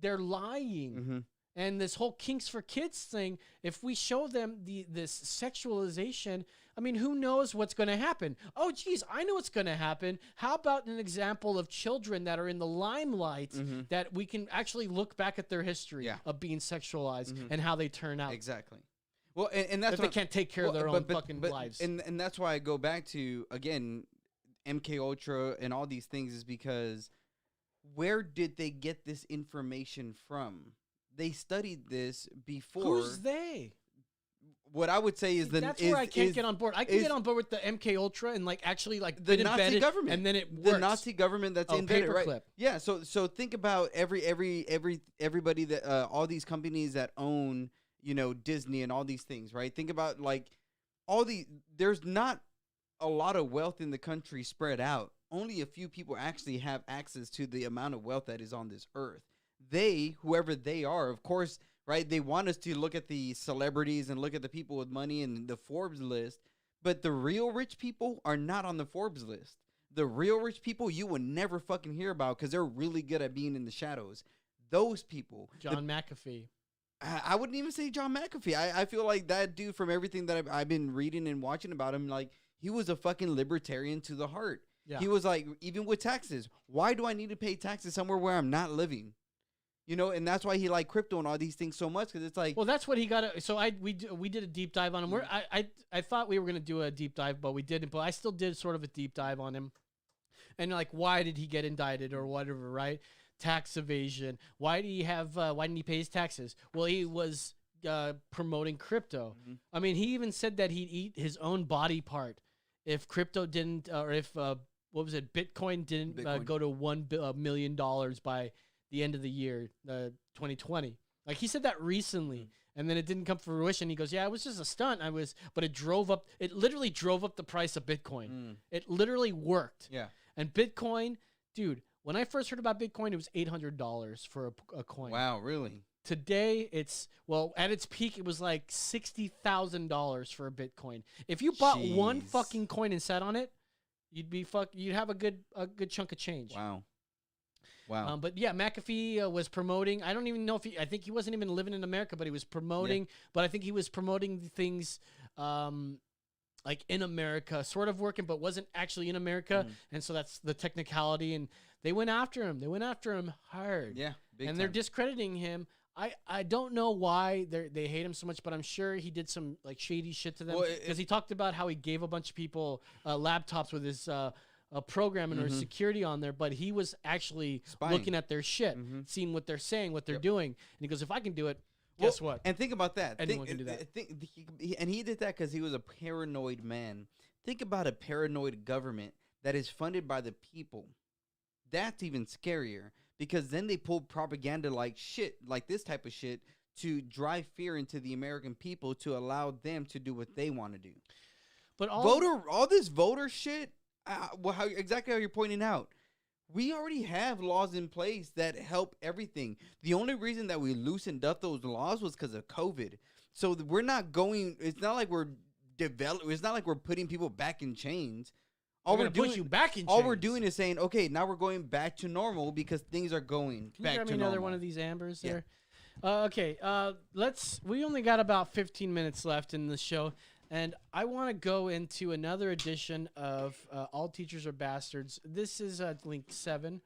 they're lying. And this whole Kinks for Kids thing, if we show them this sexualization, I mean, who knows what's going to happen? Oh, geez, I know what's going to happen. How about an example of children that are in the limelight that we can actually look back at their history of being sexualized and how they turn out? Exactly. Well, and that's if they can't take care of their own fucking lives. And that's why I go back to, again, MK Ultra and all these things, is because where did they get this information from? They studied this before. Who's they? What I would say is that's where I can't get on board. I can get on board with the MK Ultra and actually the Nazi government, and then it works. The Nazi government that's embedded, right? Paperclip. Yeah. So think about everybody that all these companies that own Disney and all these things, right? Think about there's not a lot of wealth in the country spread out. Only a few people actually have access to the amount of wealth that is on this earth. Whoever they are, of course, right? They want us to look at the celebrities and look at the people with money and the Forbes list, but the real rich people are not on the Forbes list. The real rich people you will never fucking hear about because they're really good at being in the shadows. Those people. John McAfee. I wouldn't even say John McAfee. I feel like that dude, from everything that I've been reading and watching about him, like, he was a fucking libertarian to the heart. Yeah. He was like, even with taxes, why do I need to pay taxes somewhere where I'm not living? And that's why he liked crypto and all these things so much, because it's like, well, that's what he got. So we did a deep dive on him. I thought we were gonna do a deep dive, but we didn't. But I still did sort of a deep dive on him, and like, why did he get indicted or whatever, right? Tax evasion. Why didn't he pay his taxes? Well, he was promoting crypto. I mean, he even said that he'd eat his own body part if crypto didn't, or if Bitcoin didn't go to $1 million by the end of the year, 2020. Like, he said that recently, and then it didn't come to fruition. He goes, yeah, it was just a stunt. But it literally drove up the price of Bitcoin. It literally worked. Yeah. And Bitcoin, dude, when I first heard about Bitcoin, it was $800 for a coin. Wow, really? Today, at its peak, it was like $60,000 for a Bitcoin. If you bought one fucking coin and sat on it, you'd have a good chunk of change. Wow. But yeah, McAfee was promoting. I don't even know if I think he wasn't even living in America, but he was promoting. Yeah. But I think he was promoting things like in America, sort of working, but wasn't actually in America. And so that's the technicality. And they went after him. They went after him hard. Yeah, big time. They're discrediting him. I don't know why they hate him so much, but I'm sure he did some like shady shit to them, because he talked about how he gave a bunch of people laptops with his programming or security on there, but he was actually looking at their shit, seeing what they're saying, what they're doing, and he goes, if I can do it, guess what? And think about that. Anyone can do that. And he did that because he was a paranoid man. Think about a paranoid government that is funded by the people. That's even scarier because then they pull propaganda like shit, like this type of shit, to drive fear into the American people to allow them to do what they want to do. But all this voter shit, exactly how you're pointing out, we already have laws in place that help everything. The only reason that we loosened up those laws was because of COVID. So we're not going. It's not like we're developing. It's not like we're putting people back in chains. All we're doing, put you back in all chains. we're doing is saying, okay, now we're going back to normal because things are going Can back you grab to me normal. another one of these ambers there? Okay, we only got about 15 minutes left in the show, and I want to go into another edition of All Teachers Are Bastards. This is link 7.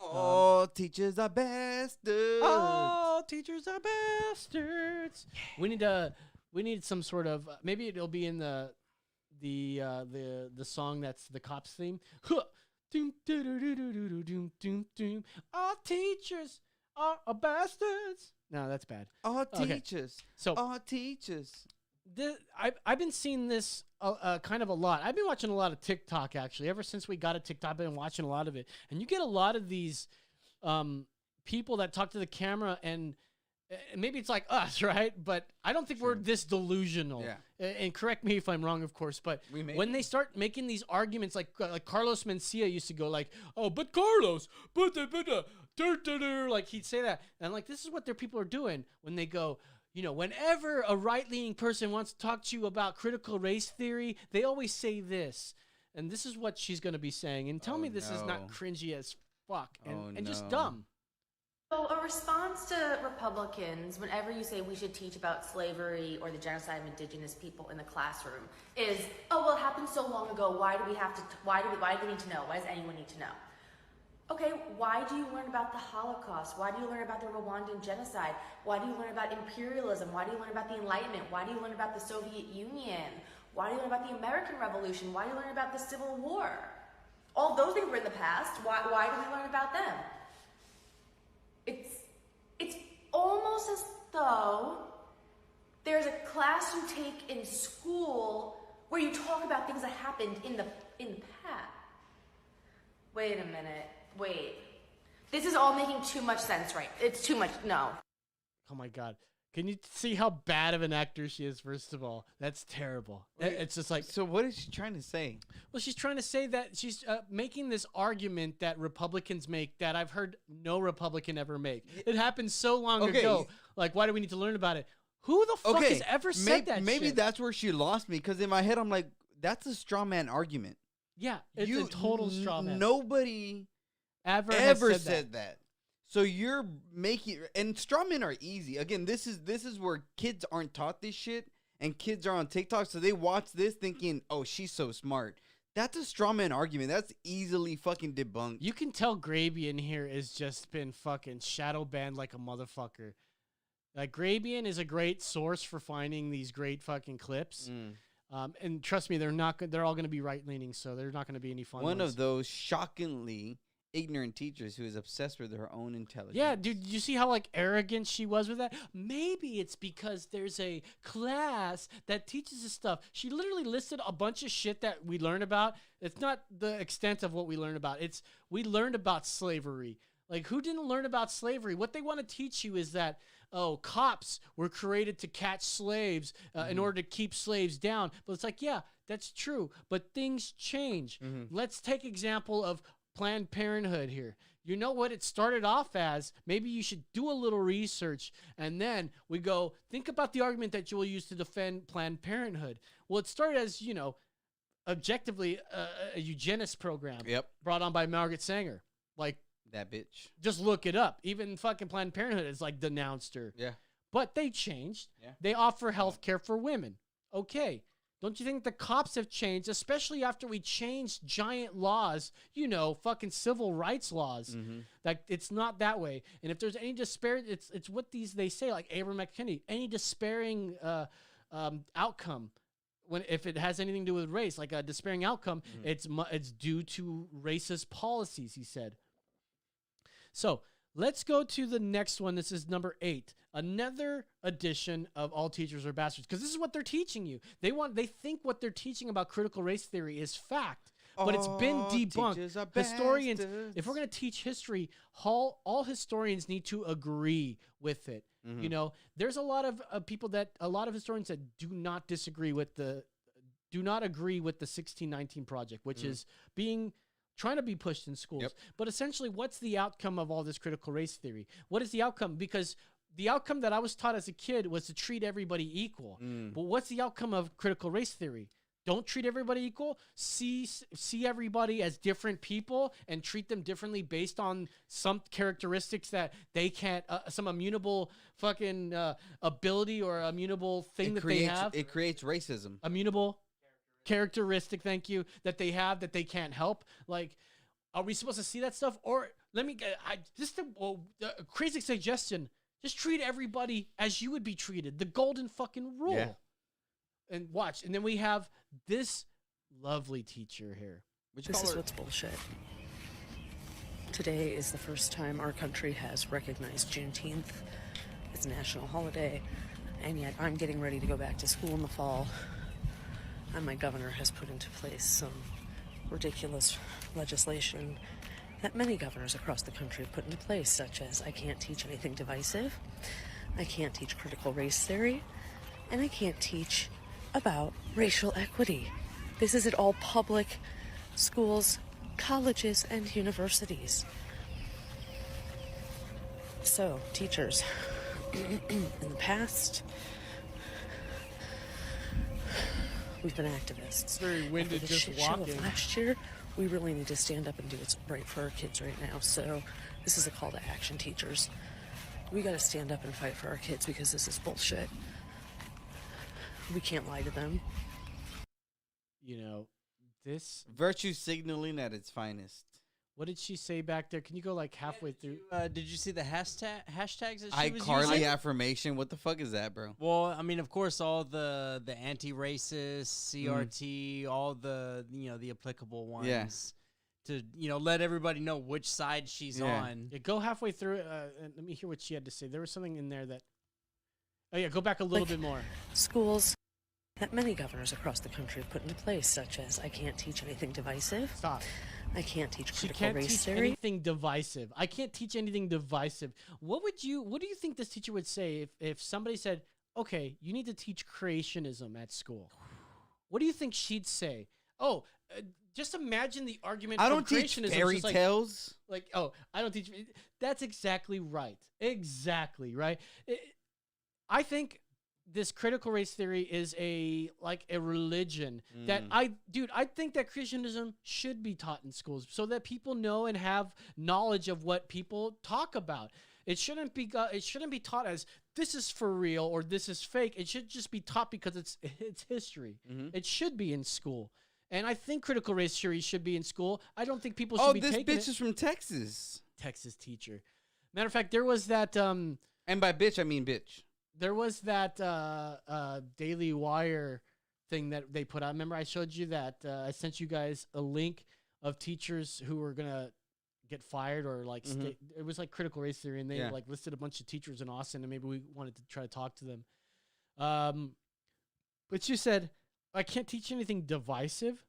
All teachers are bastards. All teachers are bastards. We need some sort of maybe it'll be in the song that's the cops theme. All teachers are bastards. No, that's bad. All Okay. teachers. So all teachers. I've been seeing this kind of a lot. I've been watching a lot of TikTok actually. Ever since we got a TikTok, I've been watching a lot of it. And you get a lot of these people that talk to the camera, and maybe it's like us, right? But I don't think we're this delusional. Yeah. And correct me if I'm wrong, of course. But We may when be. they start making these arguments, like Carlos Mencia used to go like, "Oh, but Carlos, like he'd say that, and like this is what their people are doing when they go. You know, whenever a right-leaning person wants to talk to you about critical race theory, they always say this. And this is what she's going to be saying. And tell me this is not no. cringy as fuck and just no. dumb. So a response to Republicans, whenever you say we should teach about slavery or the genocide of indigenous people in the classroom, is, oh, well, it happened so long ago. Why do we have to, why do we need to know? Why does anyone need to know? Okay, why do you learn about the Holocaust? Why do you learn about the Rwandan genocide? Why do you learn about imperialism? Why do you learn about the Enlightenment? Why do you learn about the Soviet Union? Why do you learn about the American Revolution? Why do you learn about the Civil War? All those things were in the past. Why do we learn about them? It's almost as though there's a class you take in school where you talk about things that happened in the past. Wait a minute. Wait. This is all making too much sense, right? It's too much. No. Oh my God. Can you see how bad of an actor she is, first of all? That's terrible. It's just like... So what is she trying to say? Well, she's trying to say that she's making this argument that Republicans make that I've heard no Republican ever make. It happened so long ago. Like, why do we need to learn about it? Who the fuck has ever said that Maybe shit? that's where she lost me, because in my head I'm like, that's a straw man argument. Yeah, it's a total straw man. Nobody ever said that. So you're making, and straw men are easy. Again, this is where kids aren't taught this shit, and kids are on TikTok, so they watch this thinking, oh, she's so smart. That's a straw man argument. That's easily fucking debunked. You can tell Grabian here has just been fucking shadow banned like a motherfucker. Like, Grabian is a great source for finding these great fucking clips. And trust me, they're all going to be right-leaning, so there's not going to be any fun One ones. of those shockingly ignorant teachers who is obsessed with her own intelligence. Yeah, dude, did you see how like arrogant she was with that? Maybe it's because there's a class that teaches this stuff. She literally listed a bunch of shit that we learn about. It's not the extent of what we learn about. It's we learned about slavery. Like, who didn't learn about slavery? What they want to teach you is that, oh, cops were created to catch slaves in order to keep slaves down. But it's like, yeah, that's true. But things change. Let's take example of Planned Parenthood here. You know what it started off as? Maybe you should do a little research, and then we go, think about the argument that you will use to defend Planned Parenthood. Well, it started as, you know, objectively a eugenist program brought on by Margaret Sanger. Like, that bitch. Just look it up. Even fucking Planned Parenthood has like denounced her. Yeah. But they changed. Yeah. They offer health care for women. Okay. Don't you think the cops have changed, especially after we changed giant laws, you know, fucking civil rights laws? Like, it's not that way. And if there's any disparity, it's what they say, like Abraham McKinney, any despairing outcome, if it has anything to do with race, like a despairing outcome, it's due to racist policies, he said. So Let's go to the next one. This is number 8. Another edition of All Teachers Are Bastards, because this is what they're teaching you. They think what they're teaching about critical race theory is fact, but it's been debunked. Historians, if we're going to teach history, all historians need to agree with it. You know, there's a lot of a lot of historians that do not agree with the 1619 Project, which is trying to be pushed in schools. But essentially, what's the outcome of all this critical race theory? What is the outcome? Because the outcome that I was taught as a kid was to treat everybody equal. But what's the outcome of critical race theory? Don't treat everybody equal. See everybody as different people and treat them differently based on some characteristics that they can't, some immutable fucking ability or immutable thing they have. It creates racism. Immutable characteristic, thank you, that they have that they can't help. Like, are we supposed to see that stuff? Or just a crazy suggestion. Just treat everybody as you would be treated. The golden fucking rule. Yeah. And watch. And then we have this lovely teacher here. This is what's bullshit. Today is the first time our country has recognized Juneteenth. It's a national holiday. And yet I'm getting ready to go back to school in the fall. And my governor has put into place some ridiculous legislation that many governors across the country have put into place, such as I can't teach anything divisive, I can't teach critical race theory, and I can't teach about racial equity. This is at all public schools, colleges, and universities. So, teachers, in the past, we've been activists. Very winded After the just shit show walking. of last year, we really need to stand up and do what's right for our kids right now. So, this is a call to action, teachers. We got to stand up and fight for our kids because this is bullshit. We can't lie to them. You know, this virtue signaling at its finest. What did she say back there? Can you go like halfway through? Did you see the hashtags that she was iCarly using? affirmation. What the fuck is that, bro? Well, I mean, of course, all the anti-racist, CRT, all the the applicable ones. Yeah. To let everybody know which side she's on. Yeah, go halfway through and let me hear what she had to say. There was something in there that. Oh yeah, go back a little bit more. Schools that many governors across the country have put into place, such as I can't teach anything divisive. Stop. I can't teach She critical can't race teach theory. anything divisive. I can't teach anything divisive. What do you think this teacher would say if somebody said, okay, you need to teach creationism at school? What do you think she'd say? Oh, just imagine the argument. I from don't teach creationism. fairy It's just tales. I don't teach. That's exactly right. Exactly right. I think this critical race theory is a religion that I think that Christianism should be taught in schools so that people know and have knowledge of what people talk about. It shouldn't be taught as this is for real or this is fake. It should just be taught because it's history. It should be in school. And I think critical race theory should be in school. I don't think people should be taking it. Oh, this bitch is from Texas. Texas teacher. Matter of fact, there was that and by bitch I mean bitch. There was that Daily Wire thing that they put out. Remember, I showed you that. I sent you guys a link of teachers who were going to get fired or it was like critical race theory, and they listed a bunch of teachers in Austin, and maybe we wanted to try to talk to them. But she said, I can't teach anything divisive,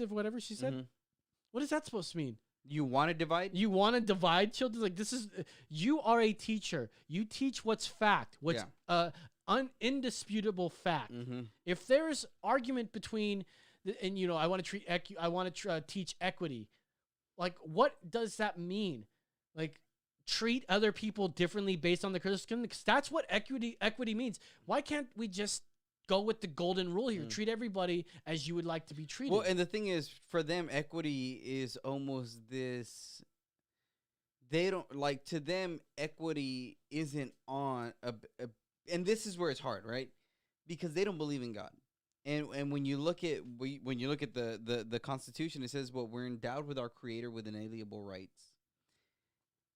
whatever she said. What is that supposed to mean? You want to divide? You want to divide children? Like, this is, you are a teacher. You teach what's fact, what's indisputable fact. If there's argument between, I want to teach equity. Like, what does that mean? Like, treat other people differently based on the criticism? Because that's what equity means. Why can't we just go with the golden rule here? Treat everybody as you would like to be treated. Well, and the thing is, for them, equity is almost this. They don't like, to them, equity isn't on and this is where it's hard, right? Because they don't believe in God. And when you look at the Constitution, it says, we're endowed with our Creator with inalienable rights.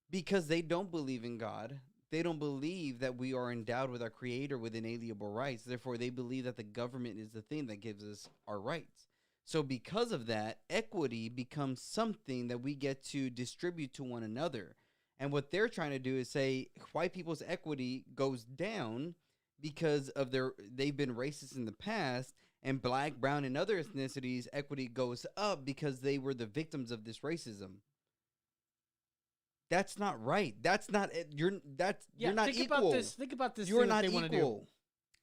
Because they don't believe in God, they don't believe that we are endowed with our Creator with inalienable rights. Therefore, they believe that the government is the thing that gives us our rights. So because of that, equity becomes something that we get to distribute to one another. And what they're trying to do is say white people's equity goes down because of they've been racist in the past, and black, brown, and other ethnicities' equity goes up because they were the victims of this racism. That's not right. That's not you're not think equal. About this. Think about this. You're thing that not they wanna do. equal.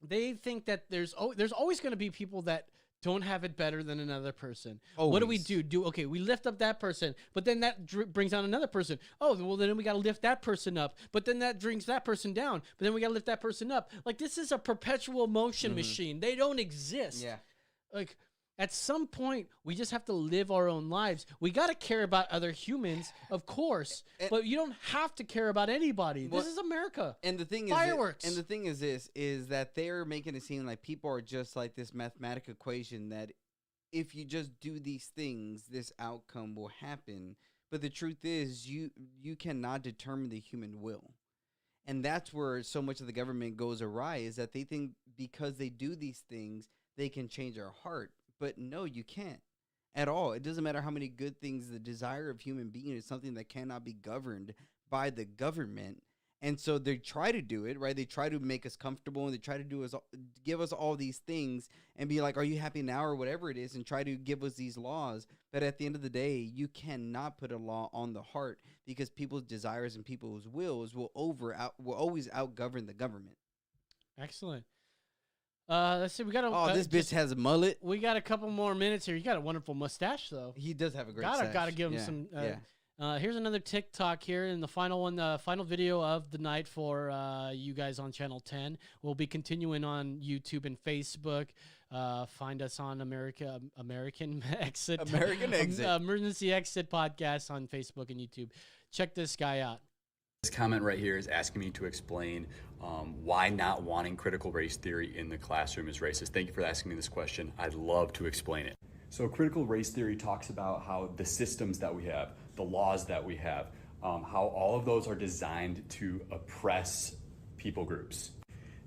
They think that there's always going to be people that don't have it better than another person. What do we do? Okay, we lift up that person, but then that brings down another person. Oh, well, then we got to lift that person up, but then that brings that person down, but then we got to lift that person up. Like, this is a perpetual motion machine. They don't exist. Yeah. Like, at some point, we just have to live our own lives. We got to care about other humans, of course, but you don't have to care about anybody. This is America. And the thing Fireworks. is this is that they're making it seem like people are just like this mathematical equation that if you just do these things, this outcome will happen. But the truth is, you cannot determine the human will. And that's where so much of the government goes awry, is that they think because they do these things, they can change our heart. But no, you can't at all. It doesn't matter how many good things. The desire of human being is something that cannot be governed by the government. And so they try to do it, right? They try to make us comfortable, and they try to give us all these things and be like, are you happy now, or whatever it is, and try to give us these laws. But at the end of the day, you cannot put a law on the heart, because people's desires and people's wills will always outgovern the government. Excellent. Let's see. We got. Oh, this bitch has a mullet. We got a couple more minutes here. You got a wonderful mustache, though. He does have a great. Gotta give him some. Here's another TikTok here, and the final one, the final video of the night for you guys on Channel 10. We'll be continuing on YouTube and Facebook. Find us on American Exit, Emergency Exit Podcast on Facebook and YouTube. Check this guy out. This comment right here is asking me to explain why not wanting critical race theory in the classroom is racist. Thank you for asking me this question. I'd love to explain it. So critical race theory talks about how the systems that we have, the laws that we have, how all of those are designed to oppress people groups.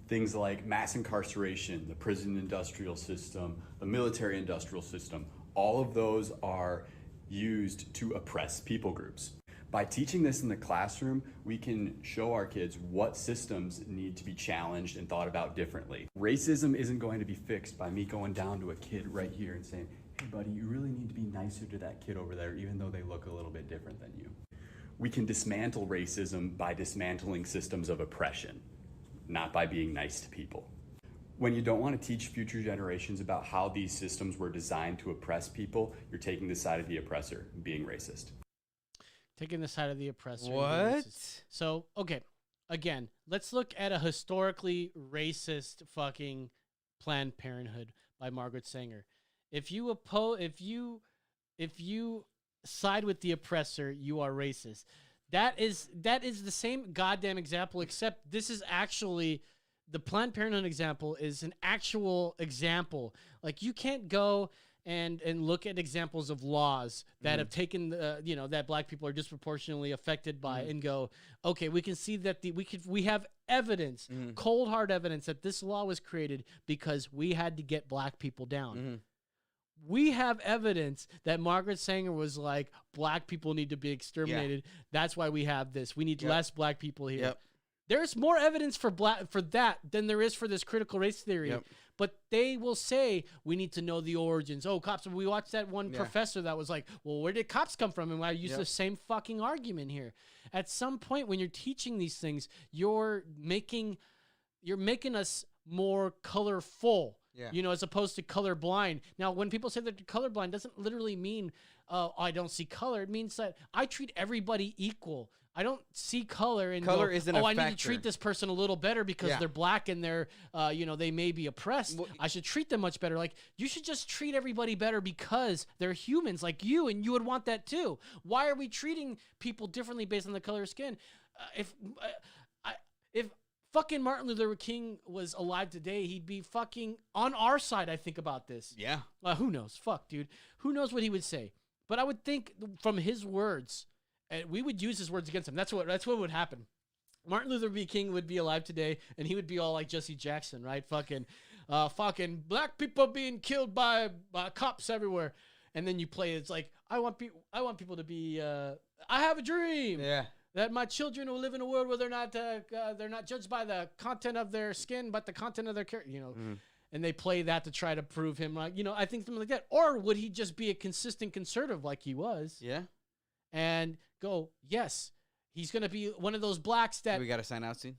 Things like mass incarceration, the prison industrial system, the military industrial system, all of those are used to oppress people groups. By teaching this in the classroom, we can show our kids what systems need to be challenged and thought about differently. Racism isn't going to be fixed by me going down to a kid right here and saying, hey buddy, you really need to be nicer to that kid over there, even though they look a little bit different than you. We can dismantle racism by dismantling systems of oppression, not by being nice to people. When you don't want to teach future generations about how these systems were designed to oppress people, you're taking the side of the oppressor, being racist. Taking the side of the oppressor. What? So, okay. Again, let's look at a historically racist fucking Planned Parenthood by Margaret Sanger. If you side with the oppressor, you are racist. That is the same goddamn example, except this is actually the Planned Parenthood example is an actual example. Like, you can't go and look at examples of laws that have taken that black people are disproportionately affected by and go, okay, we can see that we have evidence, cold hard evidence that this law was created because we had to get black people down. We have evidence that Margaret Sanger was like, black people need to be exterminated. That's why we have this. We need less black people here. There's more evidence for that than there is for this critical race theory. But they will say, we need to know the origins. Oh, cops. We watched that one professor that was like, well, where did cops come from? And I use the same fucking argument here. At some point when you're teaching these things, you're making us more colorful. As opposed to colorblind. Now, when people say they're colorblind, doesn't literally mean, I don't see color. It means that I treat everybody equal. I don't see color and color go, isn't I a need to treat this person a little better because they're black and they're, they may be oppressed. I should treat them much better. Like, you should just treat everybody better because they're humans like you, and you would want that too. Why are we treating people differently based on the color of skin? If fucking Martin Luther King was alive today, he'd be fucking on our side, I think, about this. Yeah. Who knows? Fuck, dude. Who knows what he would say? But I would think from his words, and we would use his words against him. That's what would happen. Martin Luther King would be alive today, and he would be all like Jesse Jackson, right? Fucking black people being killed by cops everywhere. And then you play, it's like, I want people to be, I have a dream. Yeah. that my children will live in a world where they're not judged by the content of their skin, but the content of their character, and they play that to try to prove him like, I think something like that. Or would he just be a consistent conservative like he was? Yeah. And go, yes, he's going to be one of those blacks that... We got to sign out soon?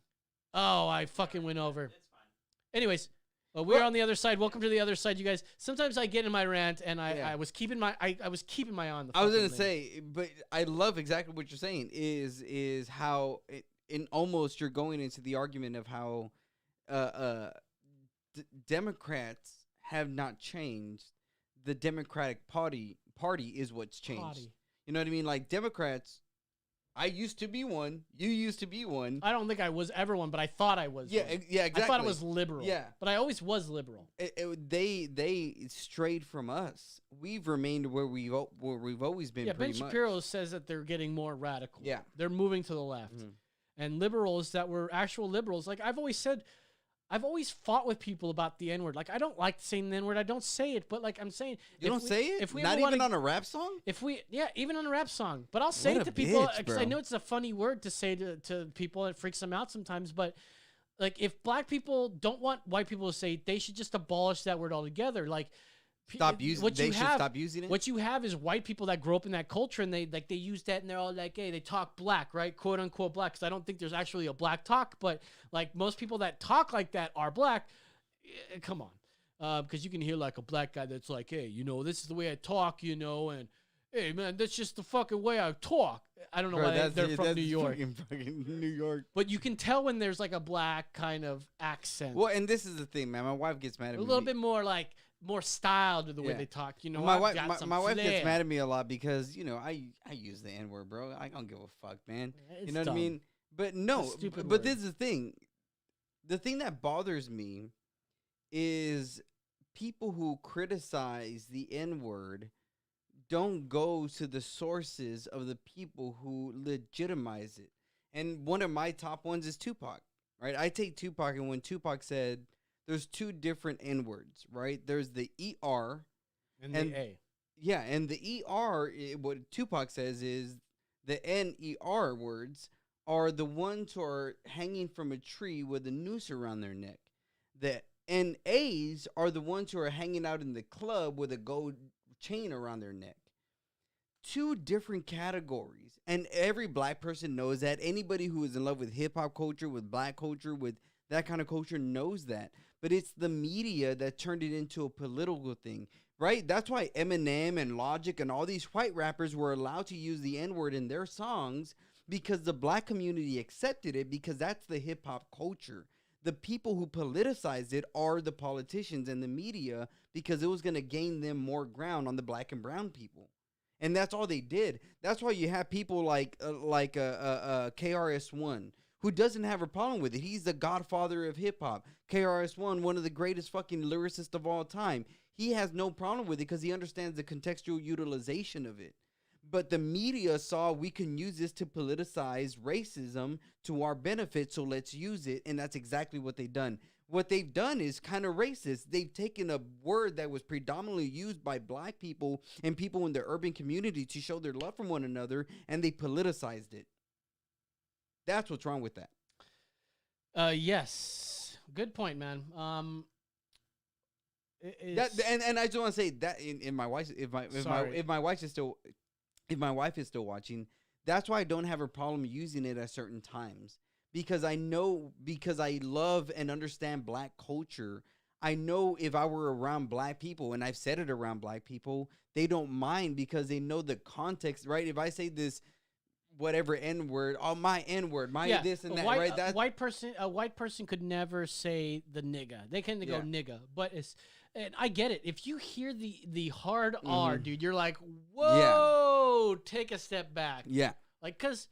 Oh, I fucking went over. It's fine. Anyways, we're on the other side. Welcome to the other side, you guys. Sometimes I get in my rant, and I was keeping my I was keeping my eye on the I was going to say, but I love exactly what you're saying, is how, in almost you're going into the argument of how Democrats have not changed. The Democratic Party is what's changed. You know what I mean? Like, Democrats, I used to be one. You used to be one. I don't think I was ever one, but I thought I was. Yeah, one. yeah, exactly. I thought I was liberal. Yeah, but I always was liberal. They strayed from us. We've remained where we've always been. Yeah, Ben pretty much. Shapiro says that they're getting more radical. Yeah, they're moving to the left, and liberals that were actual liberals. Like I've always said, I've always fought with people about the N-word. Like, I don't like saying the N-word. I don't say it, but like I'm saying, you don't say it. If we not even on a rap song. Even on a rap song. But I'll say it to people because I know it's a funny word to say to people. It freaks them out sometimes. But like, if black people don't want white people to say it, they should just abolish that word altogether. Like, stop using. They should stop using it. What you have is white people that grow up in that culture, and they use that, and they're all like, hey, they talk black, right? Quote unquote black. Because I don't think there's actually a black talk, but like most people that talk like that are black. Come on, because you can hear like a black guy that's like, hey, this is the way I talk, and hey, man, that's just the fucking way I talk. I don't know why they're from New York. Fucking New York. But you can tell when there's like a black kind of accent. Well, and this is the thing, man. My wife gets mad at me. A little bit more like more style to the way they talk. My wife gets mad at me a lot because I use the N-word, bro. I don't give a fuck, man. It's you know dumb. what I mean? But no, stupid but word. this is the thing. The thing that bothers me is people who criticize the N-word don't go to the sources of the people who legitimize it. And one of my top ones is Tupac, right? I take Tupac, and when Tupac said there's two different N-words, right? There's the ER and the A. Yeah, and the ER, what Tupac says is the NER words are the ones who are hanging from a tree with a noose around their neck. The NAs are the ones who are hanging out in the club with a gold chain around their neck. Two different categories. And every black person knows that. Anybody who is in love with hip-hop culture, with black culture, with that kind of culture knows that. But it's the media that turned it into a political thing, right? That's why Eminem and Logic and all these white rappers were allowed to use the N-word in their songs, because the black community accepted it, because that's the hip-hop culture. The people who politicize it are the politicians and the media, because it was going to gain them more ground on the black and brown people. And that's all they did. That's why you have people like KRS-One, who doesn't have a problem with it. He's the godfather of hip-hop. KRS-One, one of the greatest fucking lyricists of all time. He has no problem with it because he understands the contextual utilization of it. But the media saw we can use this to politicize racism to our benefit, so let's use it, and that's exactly what they've done. What they've done is kind of racist. They've taken a word that was predominantly used by black people and people in the urban community to show their love for one another, and they politicized it. That's what's wrong with that. Yes. Good point, man. And I just want to say that in my wife, if my wife is still watching, that's why I don't have a problem using it at certain times. Because I know, because I love and understand black culture, I know if I were around black people, and I've said it around black people, they don't mind because they know the context, right? If I say this, whatever N-word, my N-word, this and that, right? A white person could never say the nigga. They can go nigga, but and I get it. If you hear the hard R, dude, you're like, whoa, take a step back. Yeah. Like, because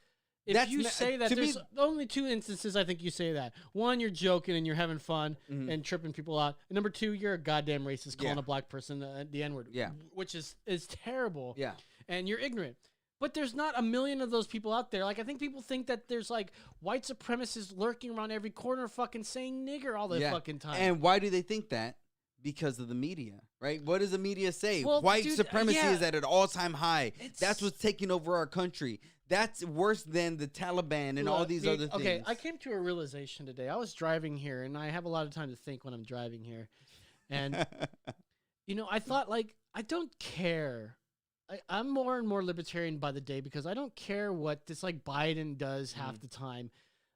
if you say that, there's only two instances I think you say that. One, you're joking and you're having fun and tripping people out. And number two, you're a goddamn racist calling a black person the N-word. Yeah. Which is terrible. Yeah. And you're ignorant. But there's not a million of those people out there. Like, I think people think that there's, like, white supremacists lurking around every corner fucking saying nigger all the fucking time. And why do they think that? Because of the media, right? What does the media say? Well, White dude, supremacy is at an all-time high. That's what's taking over our country. That's worse than the Taliban and all Look, these me- other things. Okay, I came to a realization today. I was driving here, and I have a lot of time to think when I'm driving here. And, I thought, like, I don't care. I'm more and more libertarian by the day because I don't care what this, like, Biden does half the time.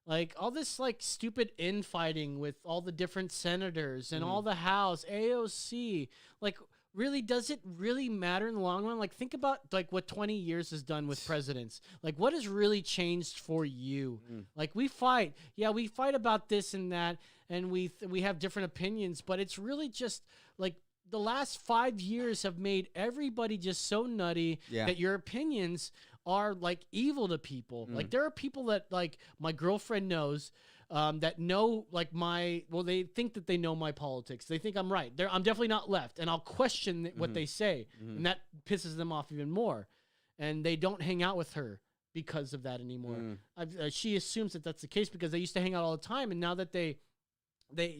Like, all this, like, stupid infighting with all the different senators and all the House, AOC. Like, really, does it really matter in the long run? Like, think about, like, what 20 years has done with presidents. Like, what has really changed for you? Like, we fight. Yeah, we fight about this and that, and we have different opinions, but it's really just, like, the last 5 years have made everybody just so nutty that your opinions are, like, evil to people. Like, there are people that, like, my girlfriend knows that know, like, they think that they know my politics. They think I'm right. I'm definitely not left, and I'll question what they say, and that pisses them off even more. And they don't hang out with her because of that anymore. She assumes that that's the case because they used to hang out all the time, and now that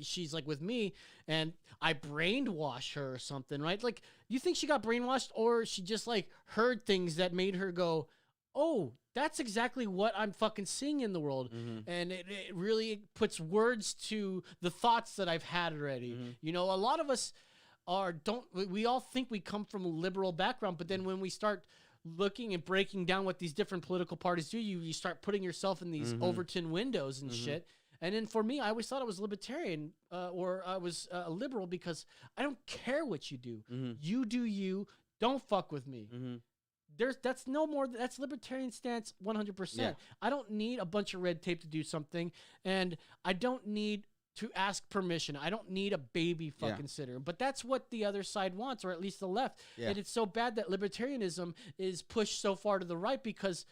she's like with me and I brainwash her or something, right? Like, you think she got brainwashed or she just like heard things that made her go, oh, that's exactly what I'm fucking seeing in the world. And it really puts words to the thoughts that I've had already. A lot of us we all think we come from a liberal background, but then when we start looking and breaking down what these different political parties do, you start putting yourself in these Overton windows and shit. And then for me, I always thought I was libertarian or I was a liberal because I don't care what you do. You do you. Don't fuck with me. That's libertarian stance 100%. Yeah. I don't need a bunch of red tape to do something, and I don't need to ask permission. I don't need a baby fucking sitter. But that's what the other side wants, or at least the left. Yeah. And it's so bad that libertarianism is pushed so far to the right because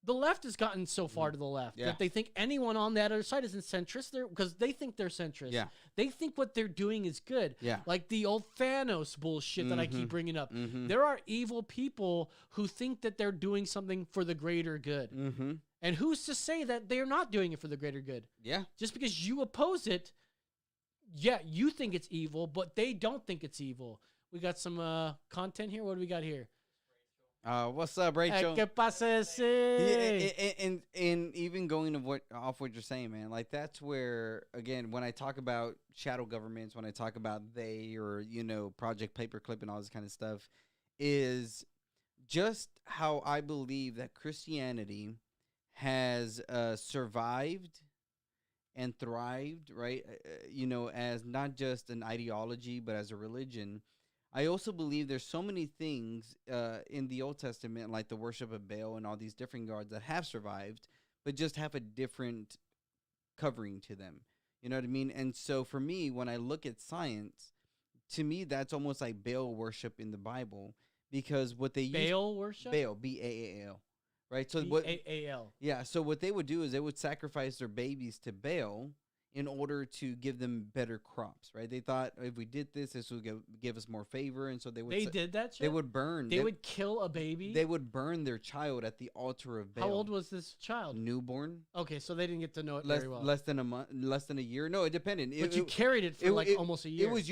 the left has gotten so far to the left that they think anyone on that other side isn't centrist because they think they're centrist. Yeah. They think what they're doing is good. Yeah. Like the old Thanos bullshit that I keep bringing up. There are evil people who think that they're doing something for the greater good. And who's to say that they're not doing it for the greater good? Yeah. Just because you oppose it, you think it's evil, but they don't think it's evil. We got some content here. What do we got here? What's up, Rachel? ¿Qué pasa, Yeah, and even going off what you're saying, man, like that's where, again, when I talk about shadow governments, when I talk about or Project Paperclip and all this kind of stuff, is just how I believe that Christianity has survived and thrived, right? As not just an ideology, but as a religion. I also believe there's so many things in the Old Testament, like the worship of Baal and all these different gods that have survived, but just have a different covering to them. You know what I mean? And so for me, when I look at science, to me, that's almost like Baal worship in the Bible, because what they Baal worship? Baal, B-A-A-L, right? So B-A-A-L. Yeah, so what they would do is they would sacrifice their babies to Baal in order to give them better crops, right? They thought if we did this would give us more favor, and so they would. They did that shit? They would burn. They would kill a baby? They would burn their child at the altar of Baal. How old was this child? Newborn. Okay, so they didn't get to know it very well. Less than a month, less than a year. No, it depended. But you carried it for almost a year. It was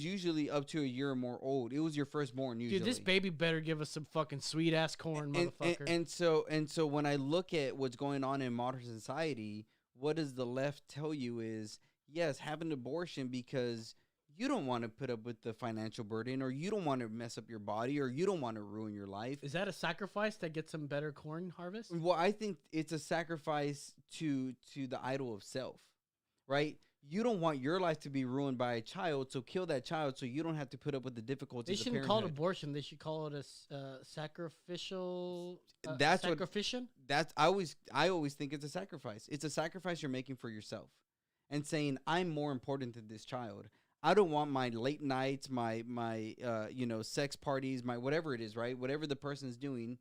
usually up to a year or more old. It was your firstborn usually. Dude, this baby better give us some fucking sweet ass corn, motherfucker. And so when I look at what's going on in modern society, what does the left tell you is, yes, have an abortion because you don't want to put up with the financial burden, or you don't want to mess up your body, or you don't want to ruin your life. Is that a sacrifice to get some better corn harvest? Well, I think it's a sacrifice to the idol of self, right? You don't want your life to be ruined by a child, so kill that child so you don't have to put up with the difficulties. They shouldn't call it abortion. They should call it a sacrificial. Sacrificial. I always think it's a sacrifice. It's a sacrifice you're making for yourself, and saying I'm more important than this child. I don't want my late nights, my sex parties, my whatever it is, right? Whatever the person's doing.